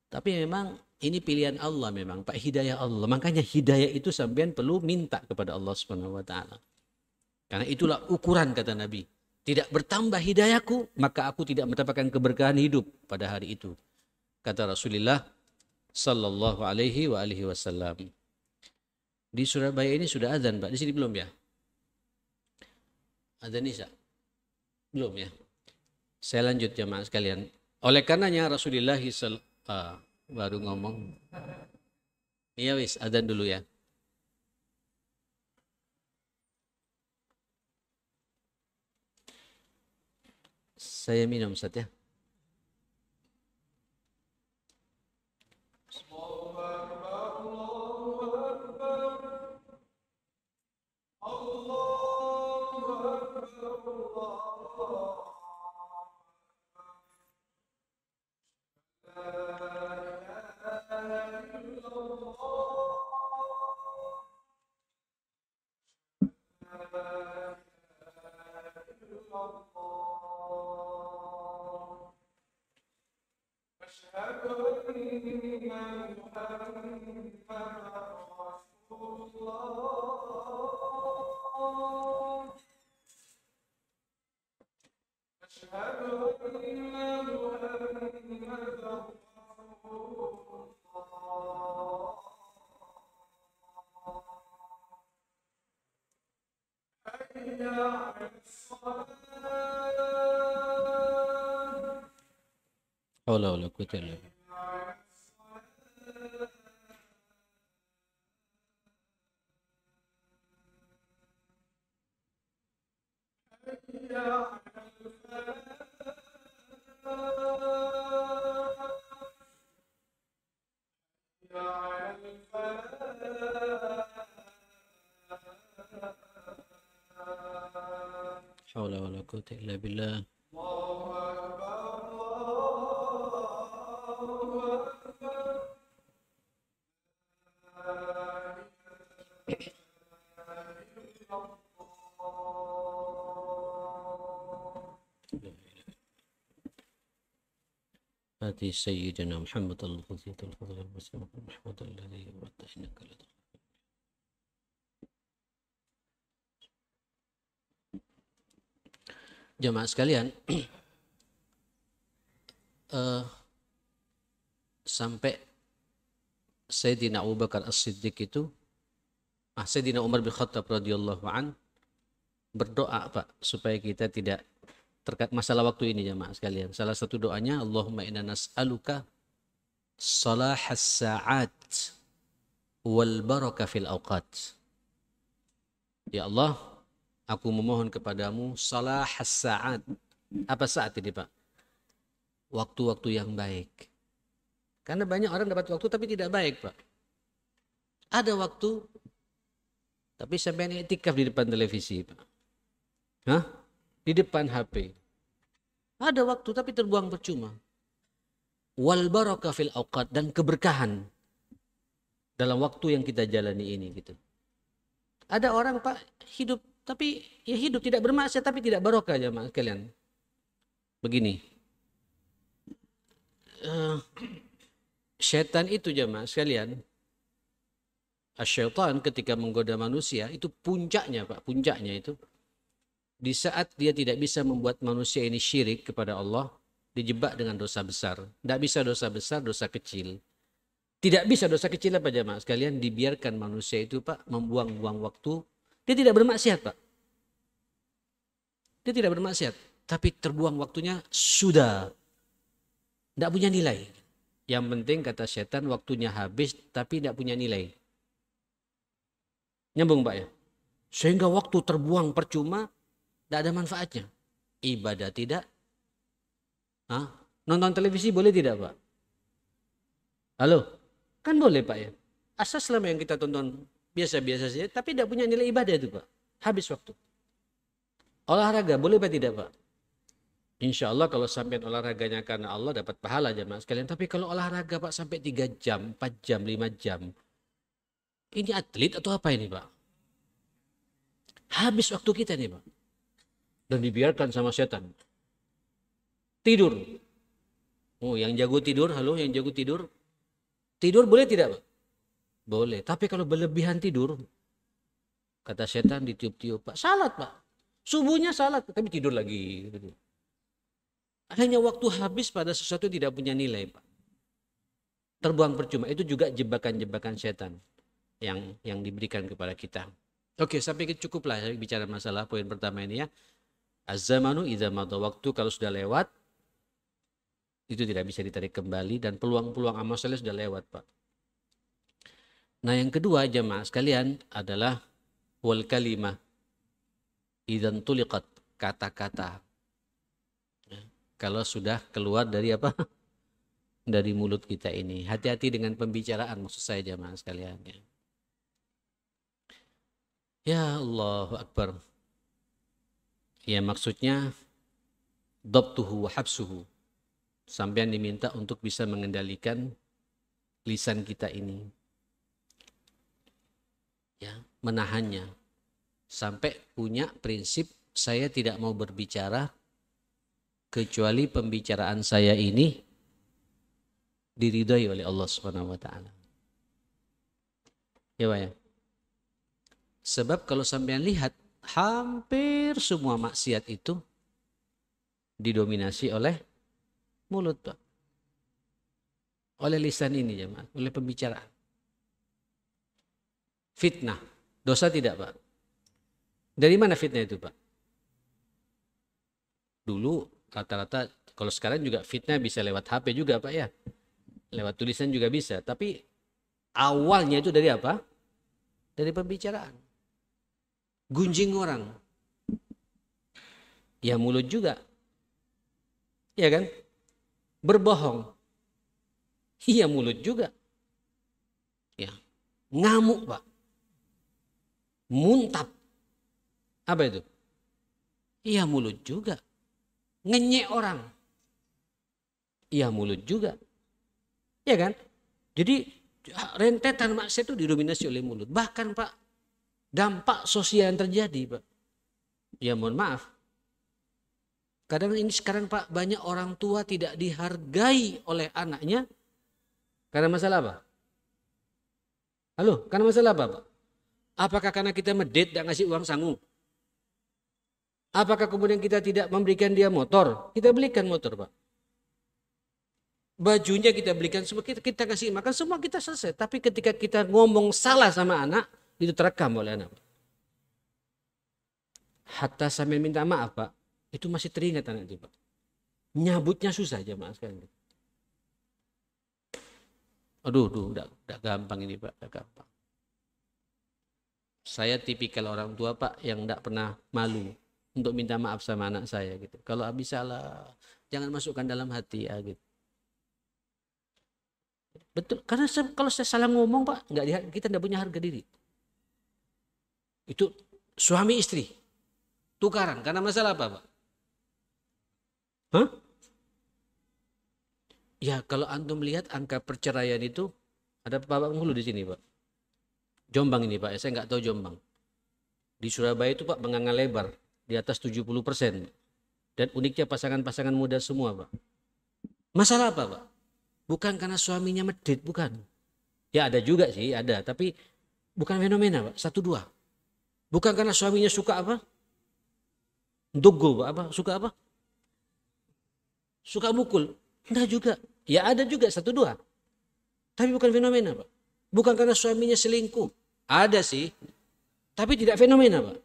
Tapi memang ini pilihan Allah memang, Pak, hidayah Allah. Makanya hidayah itu sampean perlu minta kepada Allah Subhanahu wa taala. Karena itulah ukuran kata Nabi. Tidak bertambah hidayahku, maka aku tidak mendapatkan keberkahan hidup pada hari itu. Kata Rasulullah sallallahu alaihi wa alihi wasallam. Di Surabaya ini sudah azan, Pak. Di sini belum ya? Azan Isya? Belum ya? Saya lanjut jemaah sekalian. Oleh karenanya Rasulullah baru ngomong. Iya wis, azan dulu ya. Saya minum Ustaz ya. Haula wala quwwata illa billah. Haula wala quwwata illa billah. هذه سيدنا محمد الغزية الفضل المسلم محمد الذي وعدت إنك لدى. Jamaah sekalian, sampai Sayyidina Abu Bakar As-Siddiq itu, Sayyidina Umar bin Khattab radhiyallahu an berdoa Pak supaya kita tidak terkait masalah waktu ini jamaah sekalian. Salah satu doanya, Allahumma inna nas'aluka salahas sa'at wal baraka fil awqat. Ya Allah, aku memohon kepadamu salahas sa'at. Apa saat ini Pak? Waktu-waktu yang baik. Karena banyak orang dapat waktu tapi tidak baik Pak. Ada waktu tapi sampai iktikaf di depan televisi Pak. Hah? Di depan HP. Ada waktu tapi terbuang percuma. Wal baraka fil awqat, dan keberkahan dalam waktu yang kita jalani ini gitu. Ada orang Pak hidup tapi ya hidup tidak bermaksiat tapi tidak barokah jemaah sekalian. Begini. Syaitan itu jemaah sekalian. Syaitan ketika menggoda manusia itu puncaknya Pak, puncaknya itu di saat dia tidak bisa membuat manusia ini syirik kepada Allah, dijebak dengan dosa besar. Tidak bisa dosa besar, dosa kecil. Tidak bisa dosa kecil apa jemaah sekalian? Dibiarkan manusia itu Pak membuang-buang waktu. Dia tidak bermaksiat Pak. Dia tidak bermaksiat. Tapi terbuang waktunya sudah. Tidak punya nilai. Yang penting kata setan waktunya habis tapi tidak punya nilai. Nyambung Pak ya? Sehingga waktu terbuang percuma. Tidak ada manfaatnya. Ibadah tidak. Nonton televisi boleh tidak Pak? Halo? Kan boleh Pak ya? Asal selama yang kita tonton biasa-biasa saja. Tapi tidak punya nilai ibadah itu Pak. Habis waktu. Olahraga boleh Pak tidak Pak? Insya Allah kalau sampai olahraganya karena Allah dapat pahala jemaah sekalian. Tapi kalau olahraga Pak sampai 3 jam, 4 jam, 5 jam. Ini atlet atau apa ini Pak? Habis waktu kita nih Pak. Dan dibiarkan sama setan. Tidur. Oh yang jago tidur, halo yang jago tidur. Tidur boleh tidak Pak? Boleh. Tapi kalau berlebihan tidur, kata setan ditiup-tiup Pak. Salat Pak. Subuhnya salat tapi tidur lagi. Hanya waktu habis pada sesuatu yang tidak punya nilai Pak. Terbuang percuma. Itu juga jebakan-jebakan setan yang diberikan kepada kita. Oke, saya pikir cukuplah saya bicara masalah poin pertama ini ya. Az-zamanu idza madha, waktu kalau sudah lewat itu tidak bisa ditarik kembali dan peluang-peluang amal soleh sudah lewat Pak. Nah yang kedua jemaah sekalian adalah wal kalimah idzan tuliqat, kata-kata. Kalau sudah keluar dari apa? Dari mulut kita ini. Hati-hati dengan pembicaraan maksud saya jemaah sekalian. Ya Allahu Akbar. Ya maksudnya dhabtuhu wa habsuhu. Sampean diminta untuk bisa mengendalikan lisan kita ini. Ya, menahannya. Sampai punya prinsip saya tidak mau berbicara kecuali pembicaraan saya ini diridhai oleh Allah Subhanahu wa taala. Ya Pak ya. Sebab kalau sampean lihat hampir semua maksiat itu didominasi oleh mulut Pak. Oleh lisan ini jemaah, oleh pembicaraan. Fitnah, dosa tidak Pak? Dari mana fitnah itu Pak? Dulu rata-rata, kalau sekarang juga fitnah bisa lewat HP juga Pak ya. Lewat tulisan juga bisa, tapi awalnya itu dari apa? Dari pembicaraan. Gunjing orang. Ya mulut juga. Ya kan? Berbohong. Iya mulut juga. Ya. Ngamuk Pak. Muntap. Apa itu? Iya mulut juga. Ngenyek orang. Iya mulut juga. Ya kan? Jadi rentetan maksiat itu didominasi oleh mulut. Bahkan Pak, dampak sosial yang terjadi Pak. Ya mohon maaf. Kadang ini sekarang Pak, banyak orang tua tidak dihargai oleh anaknya karena masalah apa? Halo, karena masalah apa Pak? Apakah karena kita medit tidak ngasih uang sangu? Apakah kemudian kita tidak memberikan dia motor? Kita belikan motor Pak. Bajunya kita belikan, semua kita kasih makan, semua kita selesai. Tapi ketika kita ngomong salah sama anak, itu terekam oleh anak. Hatta sampai minta maaf Pak, itu masih teringat anak itu Pak. Nyabutnya susah aja Mas sekalian. Aduh, udah gampang ini Pak, udah gampang. Saya tipikal orang tua Pak yang tidak pernah malu untuk minta maaf sama anak saya gitu. Kalau habis salah, jangan masukkan dalam hati ya gitu. Betul, karena kalau saya salah ngomong Pak, kita tidak punya harga diri. Itu suami istri tukaran karena masalah apa Pak? Hah? Ya kalau antum lihat angka perceraian itu, ada Bapak penghulu di sini Pak. Jombang ini Pak, saya nggak tahu Jombang. Di Surabaya itu Pak menganga lebar di atas 70%. Dan uniknya pasangan-pasangan muda semua Pak. Masalah apa Pak? Bukan karena suaminya medit, bukan. Ya ada juga sih, ada. Tapi bukan fenomena Pak, 1-2. Bukan karena suaminya suka apa? Dogo Pak, apa? Suka apa? Suka mukul. Enggak juga. Ya ada juga 1-2. Tapi bukan fenomena Pak. Bukan karena suaminya selingkuh. Ada sih. Tapi tidak fenomena Pak.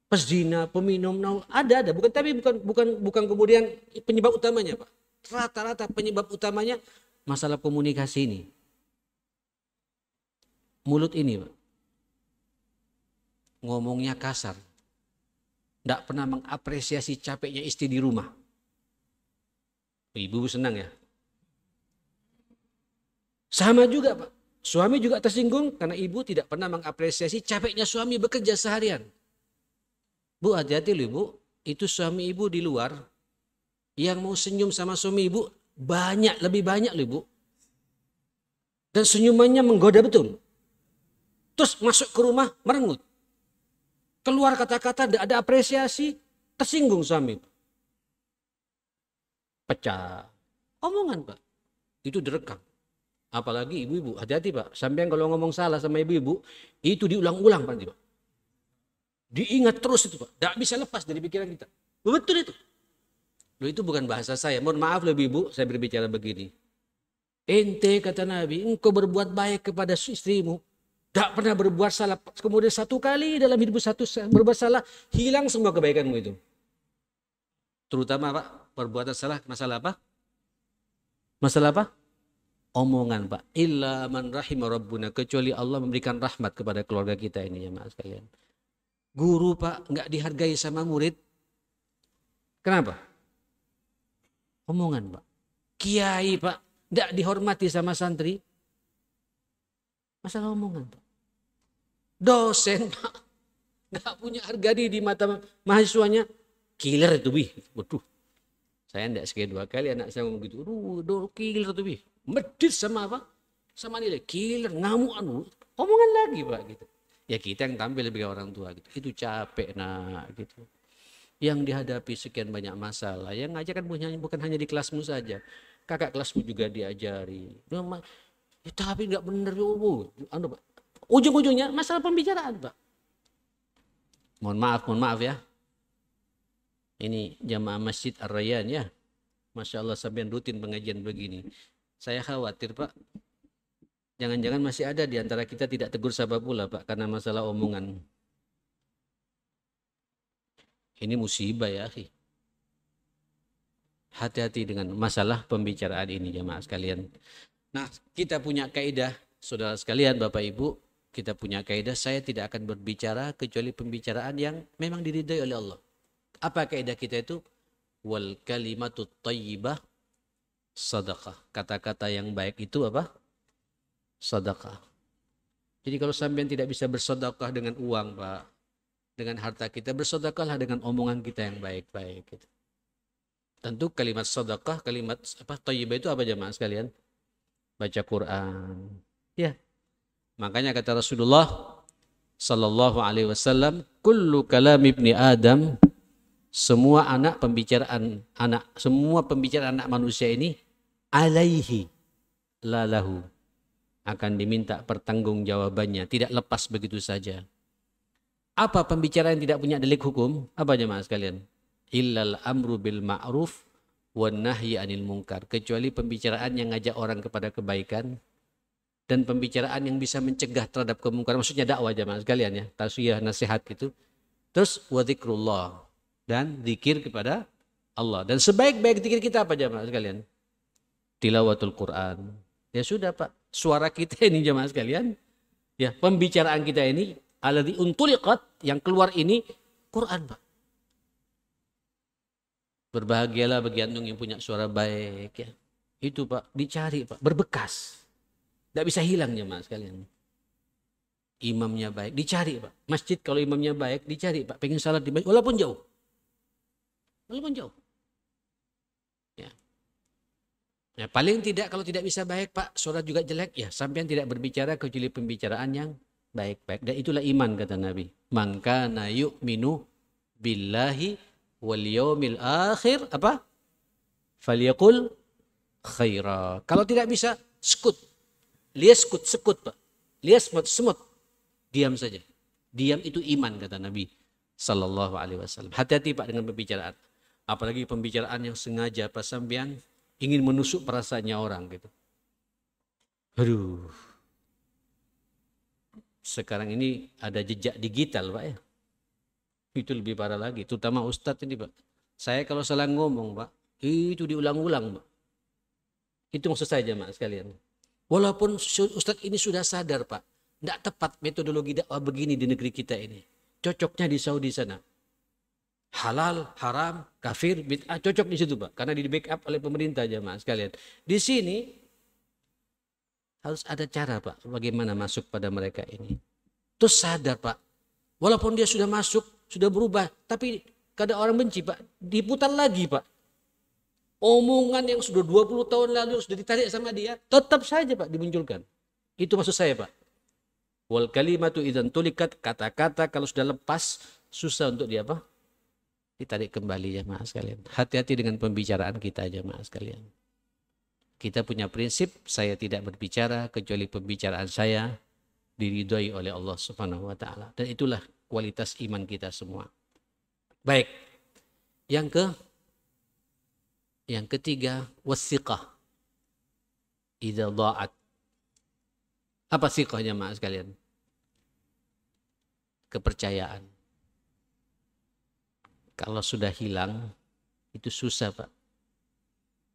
Pezina, peminum, ada. Bukan kemudian penyebab utamanya Pak. Rata-rata penyebab utamanya masalah komunikasi ini. Mulut ini Pak. Ngomongnya kasar. Tidak pernah mengapresiasi capeknya istri di rumah. Ibu senang ya. Sama juga Pak. Suami juga tersinggung karena ibu tidak pernah mengapresiasi capeknya suami bekerja seharian. Bu hati-hati loh Ibu. itu suami ibu di luar, yang mau senyum sama suami ibu banyak, lebih banyak loh ibu. Dan senyumannya menggoda betul. Terus masuk ke rumah merengut. Keluar kata-kata tidak ada apresiasi, tersinggung suami. Pecah. Omongan Pak. Itu direkam. Apalagi ibu-ibu, hati-hati Pak. Sampai kalau ngomong salah sama ibu-ibu, itu diulang-ulang Pak. Diingat terus itu Pak. Tidak bisa lepas dari pikiran kita. Betul itu. Loh itu bukan bahasa saya. Mohon maaf loh ibu, saya berbicara begini. Ente kata Nabi, engkau berbuat baik kepada istrimu. Tidak pernah berbuat salah. Kemudian satu kali dalam hidup satu berbuat salah, hilang semua kebaikanmu itu. Terutama Pak, perbuatan salah masalah apa? Masalah apa? Omongan Pak. Illa man rahimah rabbuna. Kecuali Allah memberikan rahmat kepada keluarga kita ini ya mas kalian. Guru Pak nggak dihargai sama murid. Kenapa? Omongan Pak. Kiai Pak nggak dihormati sama santri. Masalah omongan Pak. Dosen Pak nggak punya harga diri di mata mahasiswanya. Killer itu Bih. Waduh. Saya enggak sekali 2 kali anak saya ngomong gitu. Killer tuh Bih. Medit sama apa? Sama nilai. Killer, ngamuk anu. Omongan lagi Pak gitu. Ya kita yang tampil sebagai orang tua gitu. Itu capek nak gitu. Yang dihadapi sekian banyak masalah. Yang ngajar kan bukan hanya di kelasmu saja. Kakak kelasmu juga diajari. Ya, tapi enggak benar. Anu Pak. Ujung-ujungnya masalah pembicaraan Pak. Mohon maaf ya. Ini jamaah Masjid Ar-Rayyan ya. Masya Allah sampai rutin pengajian begini. Saya khawatir Pak. Jangan-jangan masih ada di antara kita tidak tegur sapa pula Pak. Karena masalah omongan. Ini musibah ya akhi. Hati-hati dengan masalah pembicaraan ini jamaah sekalian. Nah kita punya kaidah. Saudara sekalian Bapak Ibu. Kita punya kaidah. Saya tidak akan berbicara kecuali pembicaraan yang memang diridai oleh Allah. Apa kaidah kita itu? Wal kalimatut thayyibah sadaqah. Kata-kata yang baik itu apa? Sedekah. Jadi kalau sampean tidak bisa bersedekah dengan uang, Pak, dengan harta kita, bersedekahlah dengan omongan kita yang baik-baik. Gitu. Tentu kalimat sedekah, kalimat apa thayyibah itu apa jemaah sekalian? Baca Quran. Ya. Makanya kata Rasulullah sallallahu alaihi wasallam, kullu kalam ibni Adam, semua pembicaraan anak manusia ini alaihi lalahu, akan diminta pertanggungjawabannya, tidak lepas begitu saja. Apa pembicaraan yang tidak punya delik hukum? Apa jemaah sekalian? Illal amru bil ma'ruf wan nahyi anil munkar, kecuali pembicaraan yang ngajak orang kepada kebaikan dan pembicaraan yang bisa mencegah terhadap kemungkaran, maksudnya dakwah jemaah sekalian ya, taswiyah nasihat gitu. Terus wa dzikrullah, dan zikir kepada Allah. Dan sebaik-baik zikir kita apa jemaah sekalian? Tilawatul Quran. Ya sudah Pak, suara kita ini jemaah sekalian, ya pembicaraan kita ini alladzi untuliqat, yang keluar ini Quran Pak. Berbahagialah bagi antum yang punya suara baik ya. Itu Pak, dicari Pak, berbekas. Tidak bisa hilang jemaah sekalian. Imamnya baik, dicari Pak. Masjid kalau imamnya baik, dicari Pak. Pengen salat di masjid, walaupun jauh. Walaupun jauh. Ya. Ya, paling tidak kalau tidak bisa baik Pak, suara juga jelek ya. Sampean tidak berbicara kecuali pembicaraan yang baik-baik. Dan itulah iman kata Nabi. Man kana yu'minu billahi wal yaumil akhir apa? Falyaqul khaira. Kalau tidak bisa, skut. Liaskut, sekut Pak. Liasmut, semut. Diam saja. Diam itu iman kata Nabi sallallahu alaihi wasallam. Hati-hati Pak dengan pembicaraan. Apalagi pembicaraan yang sengaja Pak sampean ingin menusuk perasaannya orang gitu. Aduh. Sekarang ini ada jejak digital Pak ya. Itu lebih parah lagi. Terutama Ustadz ini Pak. Saya kalau salah ngomong Pak, itu diulang-ulang Pak. Itu maksud saya jemaah sekalian. Walaupun Ustadz ini sudah sadar Pak. Tidak tepat metodologi dakwah begini di negeri kita ini. Cocoknya di Saudi sana. Halal, haram, kafir, bid'ah, cocok di situ Pak. Karena di backup oleh pemerintah jemaah sekalian. Di sini harus ada cara Pak. Bagaimana masuk pada mereka ini. Terus sadar Pak. Walaupun dia sudah masuk, sudah berubah. Tapi Kadang orang benci Pak, diputar lagi Pak. Omongan yang sudah 20 tahun lalu sudah ditarik sama dia, tetap saja Pak dimunculkan. Itu maksud saya Pak. Wal kalimatu idzan tulikat, kata-kata kalau sudah lepas susah untuk dia apa? Ditarik kembali jemaah sekalian. Hati-hati dengan pembicaraan kita jemaah sekalian. Kita punya prinsip, saya tidak berbicara kecuali pembicaraan saya diridhoi oleh Allah Subhanahu wa taala. Dan itulah kualitas iman kita semua. Baik. Yang ketiga, wasiqah. Idza dha'at. Apa siqah jemaah sekalian? Kepercayaan. Kalau sudah hilang, itu susah Pak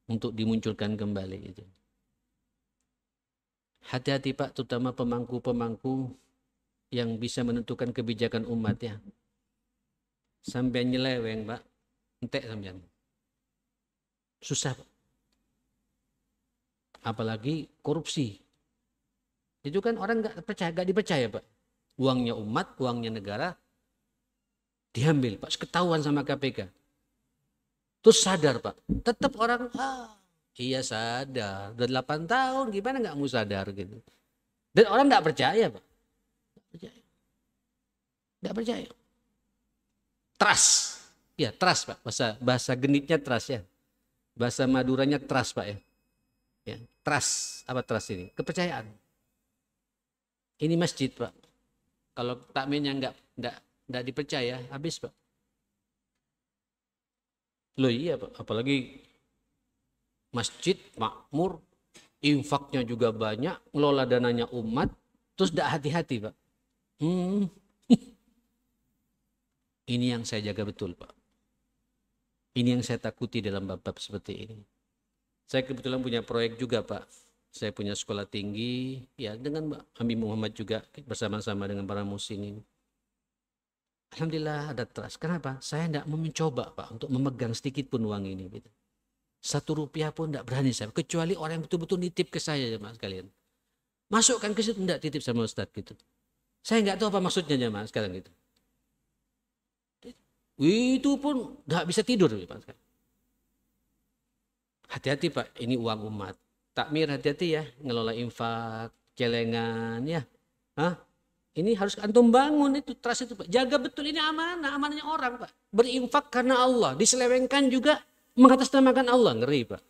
untuk dimunculkan kembali itu. Hati-hati Pak, terutama pemangku-pemangku yang bisa menentukan kebijakan umat ya. Sampai nyeleweng Pak, entek sampean. Susah Pak. Apalagi korupsi. Itu kan orang nggak dipercaya Pak. Uangnya umat, uangnya negara diambil Pak, ketahuan sama KPK. Terus sadar Pak, tetap orang iya sadar, udah 8 tahun gimana nggak mau sadar gitu. Dan orang nggak percaya Pak, nggak percaya. Trust, ya trust Pak, bahasa genitnya trust ya, bahasa Maduranya trust Pak ya. Ya, trust, apa trust ini? Kepercayaan. Ini masjid Pak, kalau takminnya nggak dipercaya, habis Pak. Loh iya Pak, apalagi masjid makmur, infaknya juga banyak, ngelola dananya umat, terus tidak hati-hati Pak. Ini yang saya jaga betul Pak. Ini yang saya takuti dalam bab-bab seperti ini. Saya kebetulan punya proyek juga Pak. Saya punya sekolah tinggi, ya dengan Mbak Habib Muhammad juga bersama-sama dengan para muslimin. Alhamdulillah ada trust. Kenapa? Saya tidak mau mencoba Pak untuk memegang sedikit pun uang ini. Gitu. 1 rupiah pun tidak berani saya. Kecuali orang yang betul-betul nitip ke saya jemaah sekalian. Masukkan ke situ, tidak titip sama Ustadz gitu. Saya nggak tahu apa maksudnya jemaah sekalian gitu. Itu pun tidak bisa tidur Pak. Hati-hati Pak, ini uang umat. Takmir hati-hati ya, ngelola infak, celengan ya. Ini harus antum bangun itu trust itu Pak. Jaga betul ini amanah, amanahnya orang Pak. Berinfak karena Allah, diselewengkan juga mengatasnamakan Allah, ngeri Pak.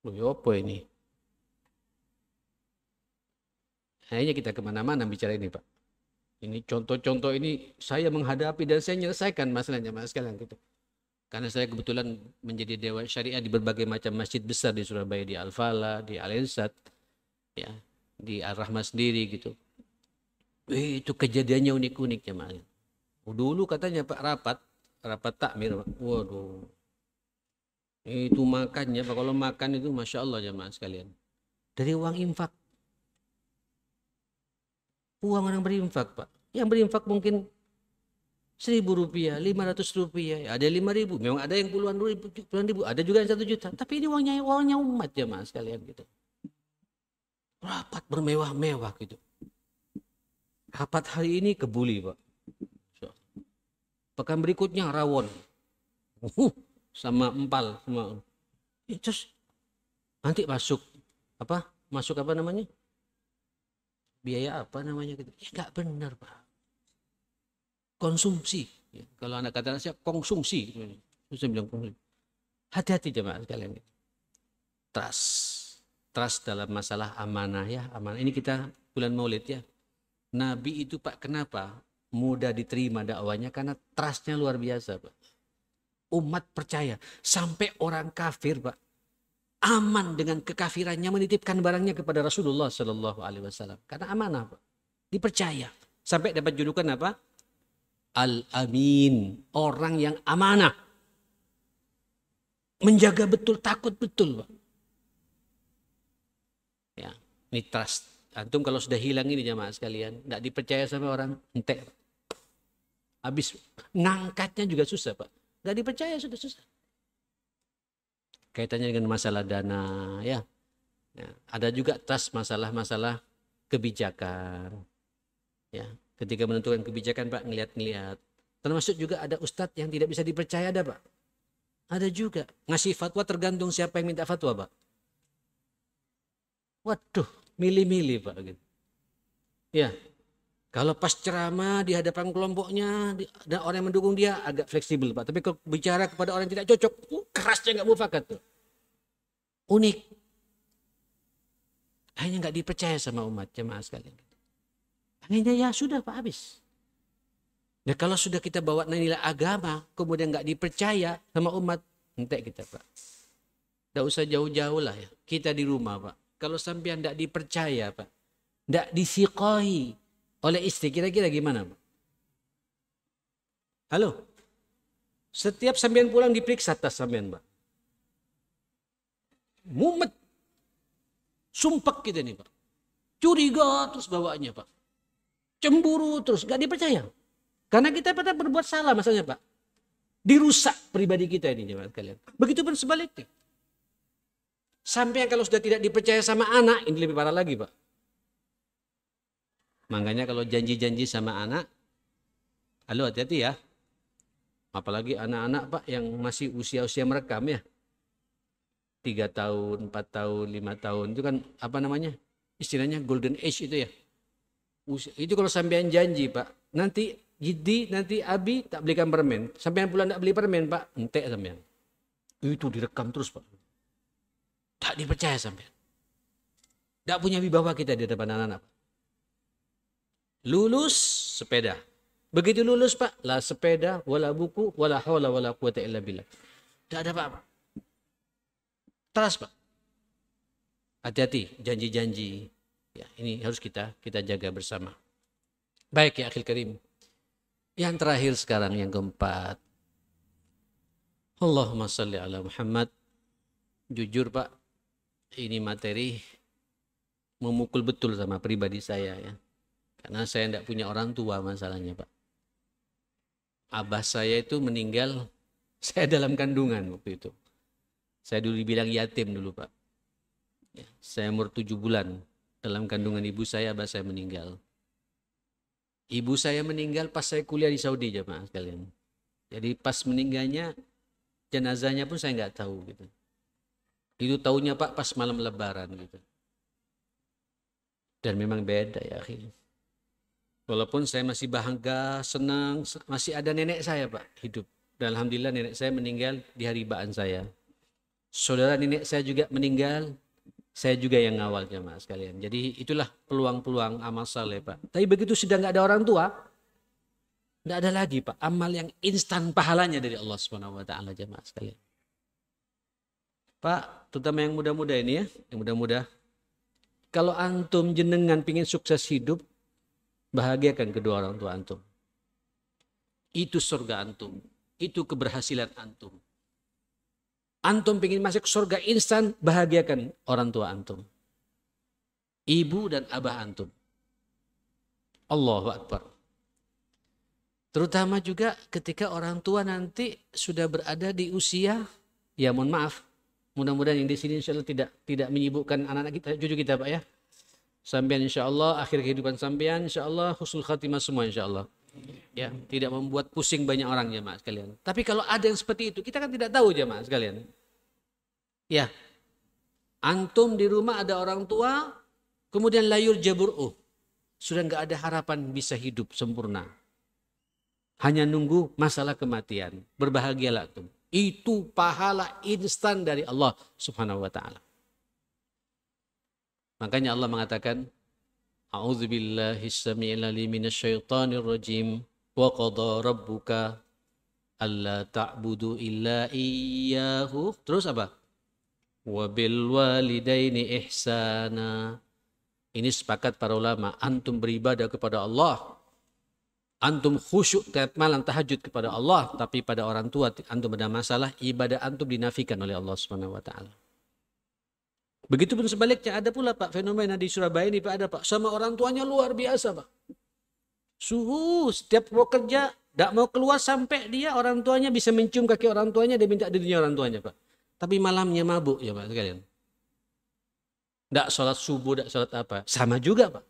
Loh apa ini? Akhirnya kita kemana-mana bicara ini Pak. Ini contoh-contoh ini saya menghadapi dan saya menyelesaikan masalahnya Mas sekalian gitu. Karena saya kebetulan menjadi dewan syariah di berbagai macam masjid besar di Surabaya, di Al-Falah, di Al-Insat, ya, di Ar-Rahmah sendiri gitu. Itu kejadiannya unik-unik ya Mas. Dulu katanya Pak rapat takmir, Pak. Waduh. Itu makannya Pak, kalau makan itu Masya Allah ya Mas sekalian. Dari uang infak. Uang orang berinfak Pak. Yang berinfak mungkin 1.000 rupiah, 500 rupiah, ada 5.000, memang ada yang puluhan ribu, ada juga yang 1 juta. Tapi ini uangnya umat ya Mas sekalian gitu. Rapat bermewah-mewah gitu. Rapat hari ini kebuli Pak. Pekan berikutnya rawon. Sama empal semua. Terus nanti masuk apa namanya? Biaya apa namanya gitu. Ya enggak benar Pak. Konsumsi. Ya, kalau anak kata saya konsumsi. Saya bilang konsumsi. Hati-hati jemaah sekalian. Trust dalam masalah amanah ya. Amanah. Ini kita bulan Maulid ya. Nabi itu Pak kenapa mudah diterima dakwanya? Karena trustnya luar biasa Pak. Umat percaya. Sampai orang kafir Pak. Aman dengan kekafirannya menitipkan barangnya kepada Rasulullah Sallallahu Alaihi Wasallam. Karena amanah Pak. Dipercaya. Sampai dapat julukan apa? Al-Amin, orang yang amanah. Menjaga betul, takut betul, Pak. Ya, ini trust. Antum kalau sudah hilang ini jamaah sekalian, tidak dipercaya sama orang, entek. Habis ngangkatnya juga susah, Pak. Tidak dipercaya sudah susah. Kaitannya dengan masalah dana, ya. Ya, ada juga trust masalah-masalah kebijakan. Ya. Ketika menentukan kebijakan Pak ngelihat-ngelihat Termasuk juga ada ustadz yang tidak bisa dipercaya, ada Pak. Ada juga. Ngasih fatwa tergantung siapa yang minta fatwa Pak. Waduh, milih-milih Pak. Gitu. Ya, kalau pas ceramah di hadapan kelompoknya dan orang yang mendukung dia agak fleksibel Pak. Tapi kalau bicara kepada orang yang tidak cocok, kerasnya nggak mufakat tuh. Unik. Hanya nggak dipercaya sama umat jemaah sekalian. Akhirnya ya sudah Pak, habis. Nah kalau sudah kita bawa nilai agama, kemudian nggak dipercaya sama umat, entek kita Pak. Nggak usah jauh-jauh lah ya. Kita di rumah Pak. Kalau sampai nggak dipercaya Pak, nggak disiqahi oleh istri, kira-kira gimana Pak? Halo? Setiap sampean pulang diperiksa tas sampean Pak. Mumet. Sumpek kita nih Pak. Curiga terus bawaannya Pak. Cemburu terus, gak dipercaya. Karena kita pada berbuat salah masalahnya Pak. Dirusak pribadi kita ini jemaah kalian. Begitupun sebaliknya. Sampai kalau sudah tidak dipercaya sama anak, ini lebih parah lagi Pak. Makanya kalau janji-janji sama anak, halo hati-hati ya. Apalagi anak-anak Pak yang masih usia-usia merekam ya. 3 tahun, 4 tahun, 5 tahun itu kan apa namanya? Istilahnya golden age itu ya. Itu kalau sampean janji Pak, nanti Jidi, nanti Abi tak belikan permen. Sampean pulang tak beli permen Pak, entek sampean. Itu direkam terus Pak. Tak dipercaya sampean. Tak punya wibawa kita di depan anak-anak. Lulus sepeda. Begitu lulus Pak, lah sepeda, wala buku, wala haula wala quwata illa billah. Tak ada apa-apa. Teras Pak. Hati-hati janji-janji. Ya, ini harus kita jaga bersama. Baik ya akhil karim. Yang terakhir sekarang yang keempat. Allahumma salli ala Muhammad. Jujur Pak, ini materi memukul betul sama pribadi saya ya. Karena saya tidak punya orang tua masalahnya Pak. Abah saya itu meninggal, saya dalam kandungan waktu itu. Saya dulu dibilang yatim dulu Pak. Ya, saya umur 7 bulan. Dalam kandungan ibu saya, abah saya meninggal. Ibu saya meninggal pas saya kuliah di Saudi jemaah sekalian. Jadi pas meninggalnya, jenazahnya pun saya nggak tahu gitu. Itu tahunya Pak pas malam Lebaran gitu. Dan memang beda ya akhirnya. Walaupun saya masih bangga, senang, masih ada nenek saya Pak hidup. Dan alhamdulillah nenek saya meninggal di hari baan saya. Saudara nenek saya juga meninggal. Saya juga yang ngawal jemaah sekalian. Jadi itulah peluang-peluang amal saleh Pak. Tapi begitu sudah nggak ada orang tua, nggak ada lagi Pak amal yang instan pahalanya dari Allah Subhanahu Wa Taala jemaah sekalian. Pak, terutama yang muda-muda ini ya, yang muda-muda. Kalau antum jenengan pingin sukses hidup, bahagiakan kedua orang tua antum. Itu surga antum, itu keberhasilan antum. Antum ingin masuk surga instan, bahagiakan orang tua antum. Ibu dan abah antum. Allahu Akbar. Terutama juga ketika orang tua nanti sudah berada di usia, ya mohon maaf, mudah-mudahan yang di sini insya Allah tidak menyibukkan anak-anak kita, cucu kita Pak ya. Sampean insya Allah, akhir kehidupan sampean insya Allah, husnul khatimah semua insya Allah. Ya, tidak membuat pusing banyak orang jemaah sekalian. Tapi kalau ada yang seperti itu, kita kan tidak tahu jemaah sekalian. Ya, antum di rumah ada orang tua, kemudian layur jabur'uh. Sudah nggak ada harapan bisa hidup sempurna. Hanya nunggu masalah kematian. Berbahagialah antum. Itu pahala instan dari Allah Subhanahu Wa Taala. Makanya Allah mengatakan, A'udzubillahi samii'il 'aliim minasyaitonir rajim wa qada rabbuka alla ta'budu illa iyyahu. Terus apa? Wa bil walidaini ihsana. Ini sepakat para ulama, antum beribadah kepada Allah. Antum khusyuk tiap malam tahajud kepada Allah, tapi pada orang tua antum ada masalah, ibadah antum dinafikan oleh Allah Subhanahu Wa Taala. Begitupun sebaliknya ada pula Pak fenomena di Surabaya ini Pak, ada Pak sama orang tuanya luar biasa Pak. Suhu setiap mau kerja tidak mau keluar sampai dia orang tuanya bisa mencium kaki orang tuanya, dia minta dirinya orang tuanya Pak. Tapi malamnya mabuk ya Pak sekalian. Tidak sholat subuh, tidak sholat apa. Sama juga Pak.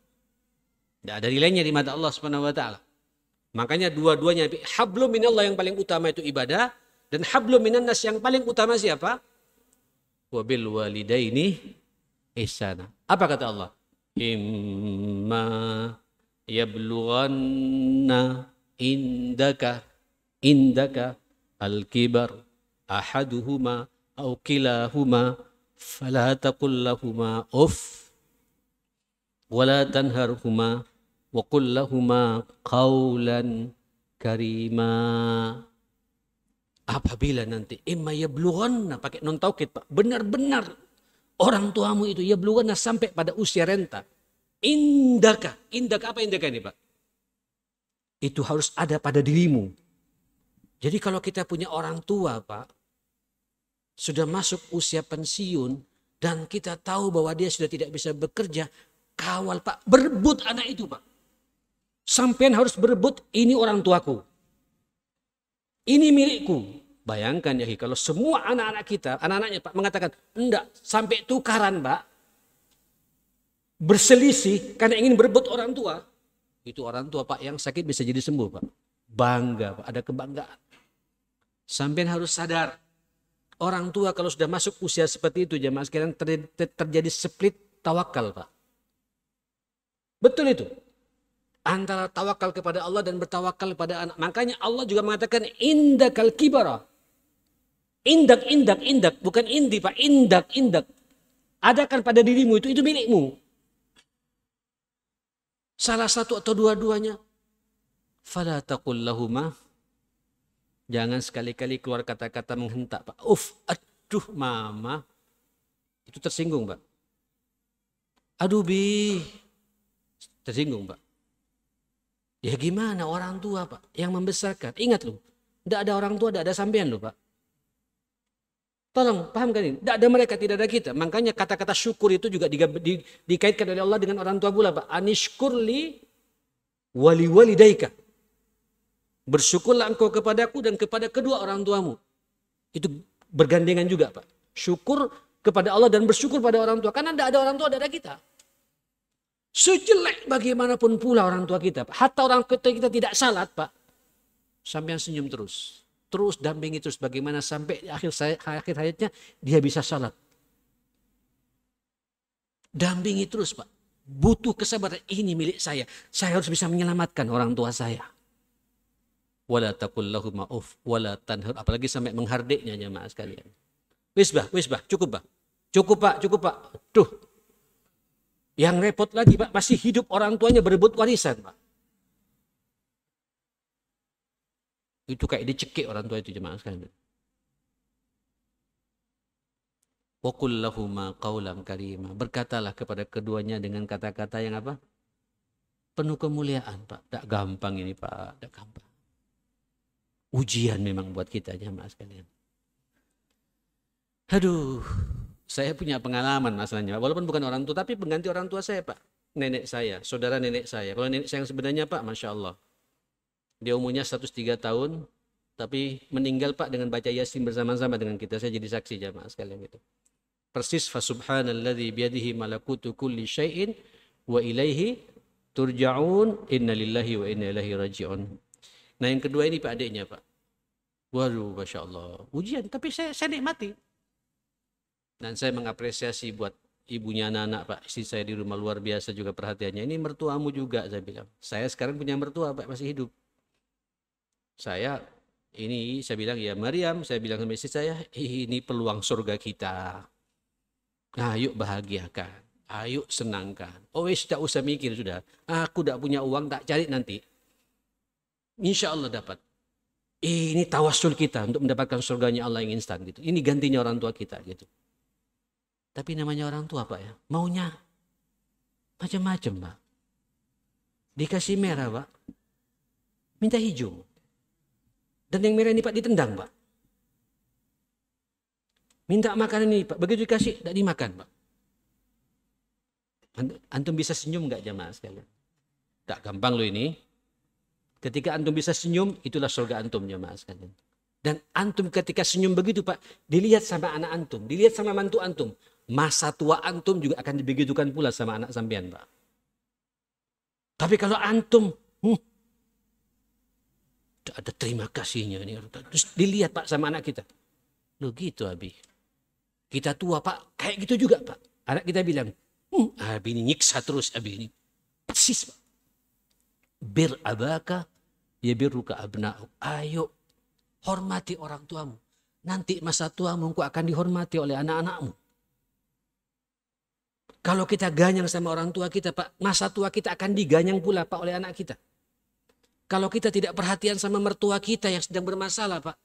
Tidak ada nilainya di mata Allah Subhanahu Wa Taala. Makanya dua-duanya, hablum minallah yang paling utama itu ibadah, dan hablum minannas yang paling utama siapa? Wabil walidaini ihsana. Apa kata Allah? Imma yablughanna indaka al-kibar ahaduhuma aw kilahuma fala taqul lahuma uff wala tanharhuma wa qul lahuma qawlan karima. Apabila nanti imma yablughanna, pakai non taukid Pak, benar-benar orang tuamu itu yablughanna sampai pada usia renta. Indaka apa indaka ini Pak? Itu harus ada pada dirimu. Jadi kalau kita punya orang tua Pak, sudah masuk usia pensiun dan kita tahu bahwa dia sudah tidak bisa bekerja, kawal Pak, berebut anak itu Pak. Sampean harus berebut, ini orang tuaku. Ini milikku. Bayangkan ya, kalau semua anak-anak kita, anak-anaknya Pak mengatakan, enggak, sampai tukaran Pak. Berselisih karena ingin berebut orang tua. Itu orang tua Pak yang sakit bisa jadi sembuh Pak. Bangga Pak, ada kebanggaan. Sampean harus sadar, orang tua kalau sudah masuk usia seperti itu, jemaah sekalian, terjadi split tawakal Pak. Betul itu. Antara tawakal kepada Allah dan bertawakal kepada anak. Makanya Allah juga mengatakan indakal kibara. Indak. Bukan indi Pak, indak. Adakan pada dirimu itu milikmu. Salah satu atau dua-duanya. Fala taqul lahuma. Jangan sekali-kali keluar kata-kata menghentak Pak. Aduh mama. Itu tersinggung Pak. Aduh bi. Tersinggung Pak. Ya gimana orang tua Pak yang membesarkan. Ingat loh, tidak ada orang tua, tidak ada sampean loh Pak. Tolong pahamkan ini, tidak ada mereka, tidak ada kita. Makanya kata-kata syukur itu juga dikaitkan oleh Allah dengan orang tua pula Pak. Anishkurli wali walidaika. Bersyukurlah engkau kepadaku dan kepada kedua orang tuamu. Itu bergandengan juga Pak. Syukur kepada Allah dan bersyukur pada orang tua. Karena tidak ada orang tua, tidak ada kita. Sejelek bagaimanapun pula orang tua kita, Pak. Hatta orang tua kita tidak salat, Pak. Sampai senyum terus. Terus dampingi terus bagaimana sampai akhir hayatnya dia bisa salat. Dampingi terus, Pak. Butuh kesabaran. Ini milik saya. Saya harus bisa menyelamatkan orang tua saya. Wala taqul lahum ma'uf wala tanhar. Apalagi sampai menghardiknya jemaah sekalian. Wis bah, cukup bah. Cukup Pak. Tuh. Yang repot lagi Pak, masih hidup orang tuanya berebut warisan Pak. Itu kayak dicekik orang tua itu jemaah sekalian. Wa qul lahuma qawlan karima. Berkatalah kepada keduanya dengan kata-kata yang apa? Penuh kemuliaan Pak. Tak gampang ini Pak, tak gampang. Ujian memang buat kita jemaah sekalian. Aduh. Saya punya pengalaman masalahnya, walaupun bukan orang tua, tapi pengganti orang tua saya Pak. Nenek saya, saudara nenek saya. Kalau nenek saya yang sebenarnya Pak, Masya Allah. Dia umurnya 103 tahun, tapi meninggal Pak dengan baca Yasin bersama-sama dengan kita. Saya jadi saksi jamaah sekalian itu. Persis, fasubhanalladzi biyadihi malakutu kulli syai'in wa ilaihi turja'un inna lillahi wa inna ilaihi raji'un. Nah yang kedua ini Pak adiknya Pak. Waduh, Masya Allah. Ujian, tapi saya nikmati. Dan saya mengapresiasi buat ibunya anak-anak Pak. Istri saya di rumah luar biasa juga perhatiannya. Ini mertuamu juga saya bilang. Saya sekarang punya mertua Pak masih hidup. Saya bilang ya Maryam. Saya bilang sama istri saya. Ini peluang surga kita. Nah yuk bahagiakan. Ayo senangkan. Oh tak usah mikir sudah. Aku tak punya uang tak cari nanti. Insya Allah dapat. Ini tawassul kita untuk mendapatkan surganya Allah yang instan gitu. Ini gantinya orang tua kita gitu. Tapi namanya orang tua Pak ya, maunya macam-macam Pak. Dikasih merah Pak, minta hijau. Dan yang merah ini Pak ditendang Pak. Minta makanan ini Pak, begitu dikasih tidak dimakan Pak. Antum bisa senyum nggak jamaah sekalian? Tak gampang loh ini. Ketika antum bisa senyum, itulah surga antum jamaah sekalian. Dan antum ketika senyum begitu Pak, dilihat sama anak antum, dilihat sama mantu antum. Masa tua antum juga akan dibegitukan pula sama anak sampean Pak. Tapi kalau antum Ada terima kasihnya ini. Terus dilihat Pak sama anak kita. Loh gitu Abi. Kita tua Pak, kayak gitu juga Pak. Anak kita bilang, Abi ini nyiksa terus Abi ini. Persis Pak. Bir abaka, ya birruka abna'u. Ayo, hormati orang tuamu. Nanti masa tuamu engkau akan dihormati oleh anak-anakmu. Kalau kita ganyang sama orang tua kita Pak, masa tua kita akan diganyang pula Pak oleh anak kita. Kalau kita tidak perhatian sama mertua kita yang sedang bermasalah Pak.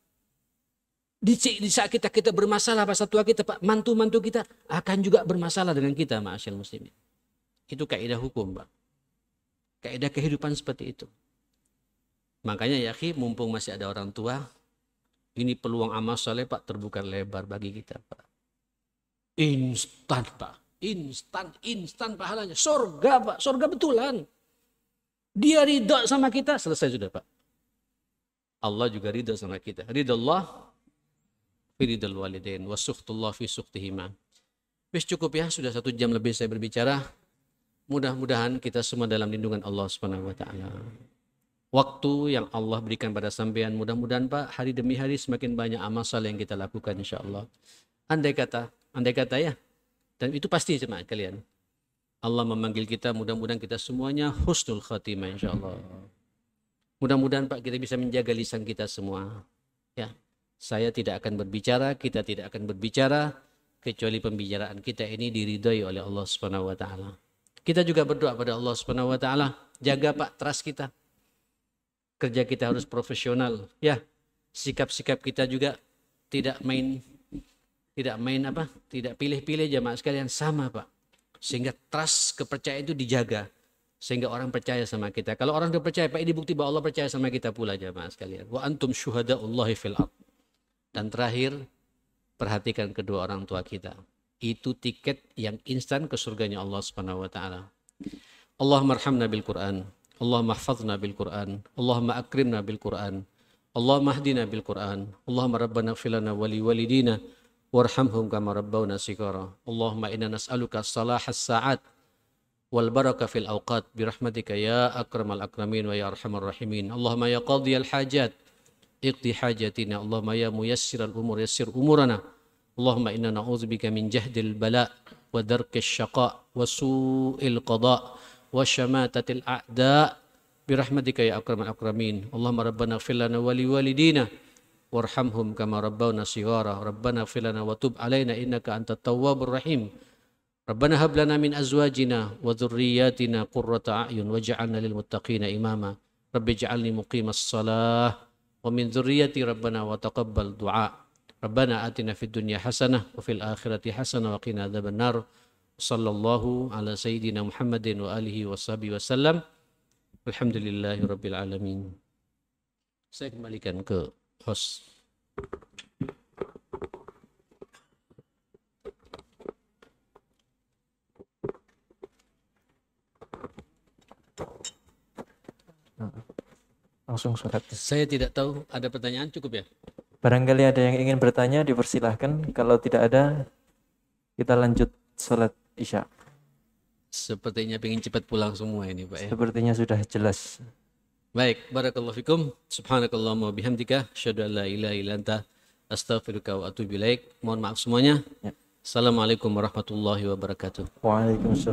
Di saat kita bermasalah masa tua kita Pak, mantu-mantu kita akan juga bermasalah dengan kita ma'asyil muslimin. Itu kaidah hukum Pak. Kaidah kehidupan seperti itu. Makanya ya akhi, mumpung masih ada orang tua, ini peluang amal saleh Pak terbuka lebar bagi kita Pak. Instan Pak. Instan pahalanya. Surga Pak, surga betulan. Dia ridha sama kita, selesai sudah Pak. Allah juga ridha sama kita. Ridha Allah fi ridhal walidain wa sukhtullah fi sukhtihima. Wis cukup ya, sudah 1 jam lebih saya berbicara. Mudah-mudahan kita semua dalam lindungan Allah Subhanahu wa taala. Waktu yang Allah berikan pada sampean, mudah-mudahan Pak, hari demi hari semakin banyak amal saleh yang kita lakukan insyaallah. Andai kata ya. Dan itu pasti jemaah kalian. Allah memanggil kita, mudah-mudahan kita semuanya husnul khatimah insyaallah. Mudah-mudahan Pak kita bisa menjaga lisan kita semua. Ya, saya tidak akan berbicara, kita tidak akan berbicara kecuali pembicaraan kita ini diridhai oleh Allah Subhanahu wa taala. Kita juga berdoa pada Allah Subhanahu wa taala, jaga Pak trust kita. Kerja kita harus profesional, ya. Sikap-sikap kita juga tidak pilih-pilih jamaah sekalian, sama Pak. Sehingga trust, kepercayaan itu dijaga. Sehingga orang percaya sama kita. Kalau orang sudah percaya, Pak, ini bukti bahwa Allah percaya sama kita pula jamaah sekalian. Wa antum syuhada'ullahi fil ard. Dan terakhir, perhatikan kedua orang tua kita. Itu tiket yang instan ke surganya Allah Subhanahu wa taala. Allahumma arhamna bil Qur'an. Allahumma hafazna bil Qur'an. Allahumma akrimna bil Qur'an. Allahumma hdina bil Qur'an. Allahumma rabbana ighfir lana wa li walidina warhamhum kama rabbawna shighara. Allahumma inna nas'aluka salahas sa'at wal baraka fil awqat birahmatika ya akramal akramin wa ya arhamar rahimin. Allahumma ya qadiyal hajat iqdi hajatina. Allahumma ya muyassiral umur yassir umurana. Allahumma inna na'udzubika min jahdil bala wa darkis syaqa wa su'il qada wa syamatatil a'da birahmatika ya akramal akramin. Allahumma rabbana ighfir lana wa li walidina warhamhum kama rabbawna shighara. Rabbana ighfir lana wa tub alaina innaka antat tawwabur rahim. Rabbana hab lana min azwajina wa dhurriyyatina qurrata a'yun waj'alna lil muttaqina imama. Rabbi ij'alni muqimas shalah wa min dhurriyyati rabbana wa taqabbal du'a. Rabbana atina fid dunya hasanah wa fil akhirati hasanah wa qina adzabannar. Sallallahu ala sayyidina Muhammadin wa alihi washabihi wasallam. Alhamdulillahi rabbil alamin. Saya kembalikan ke host. Langsung sholat. Saya tidak tahu, ada pertanyaan cukup ya? Barangkali ada yang ingin bertanya, dipersilahkan. Kalau tidak ada, kita lanjut sholat Isya. Sepertinya ingin cepat pulang semua ini Pak ya. Sepertinya sudah jelas. Baik, barakallahu fikum. Subhanakallahumma wa bihamdika asyhadu an la ilaha illa anta astaghfiruka wa atubu ilaik. Mohon maaf semuanya. Ya. Assalamualaikum warahmatullahi wabarakatuh. Waalaikumsalam.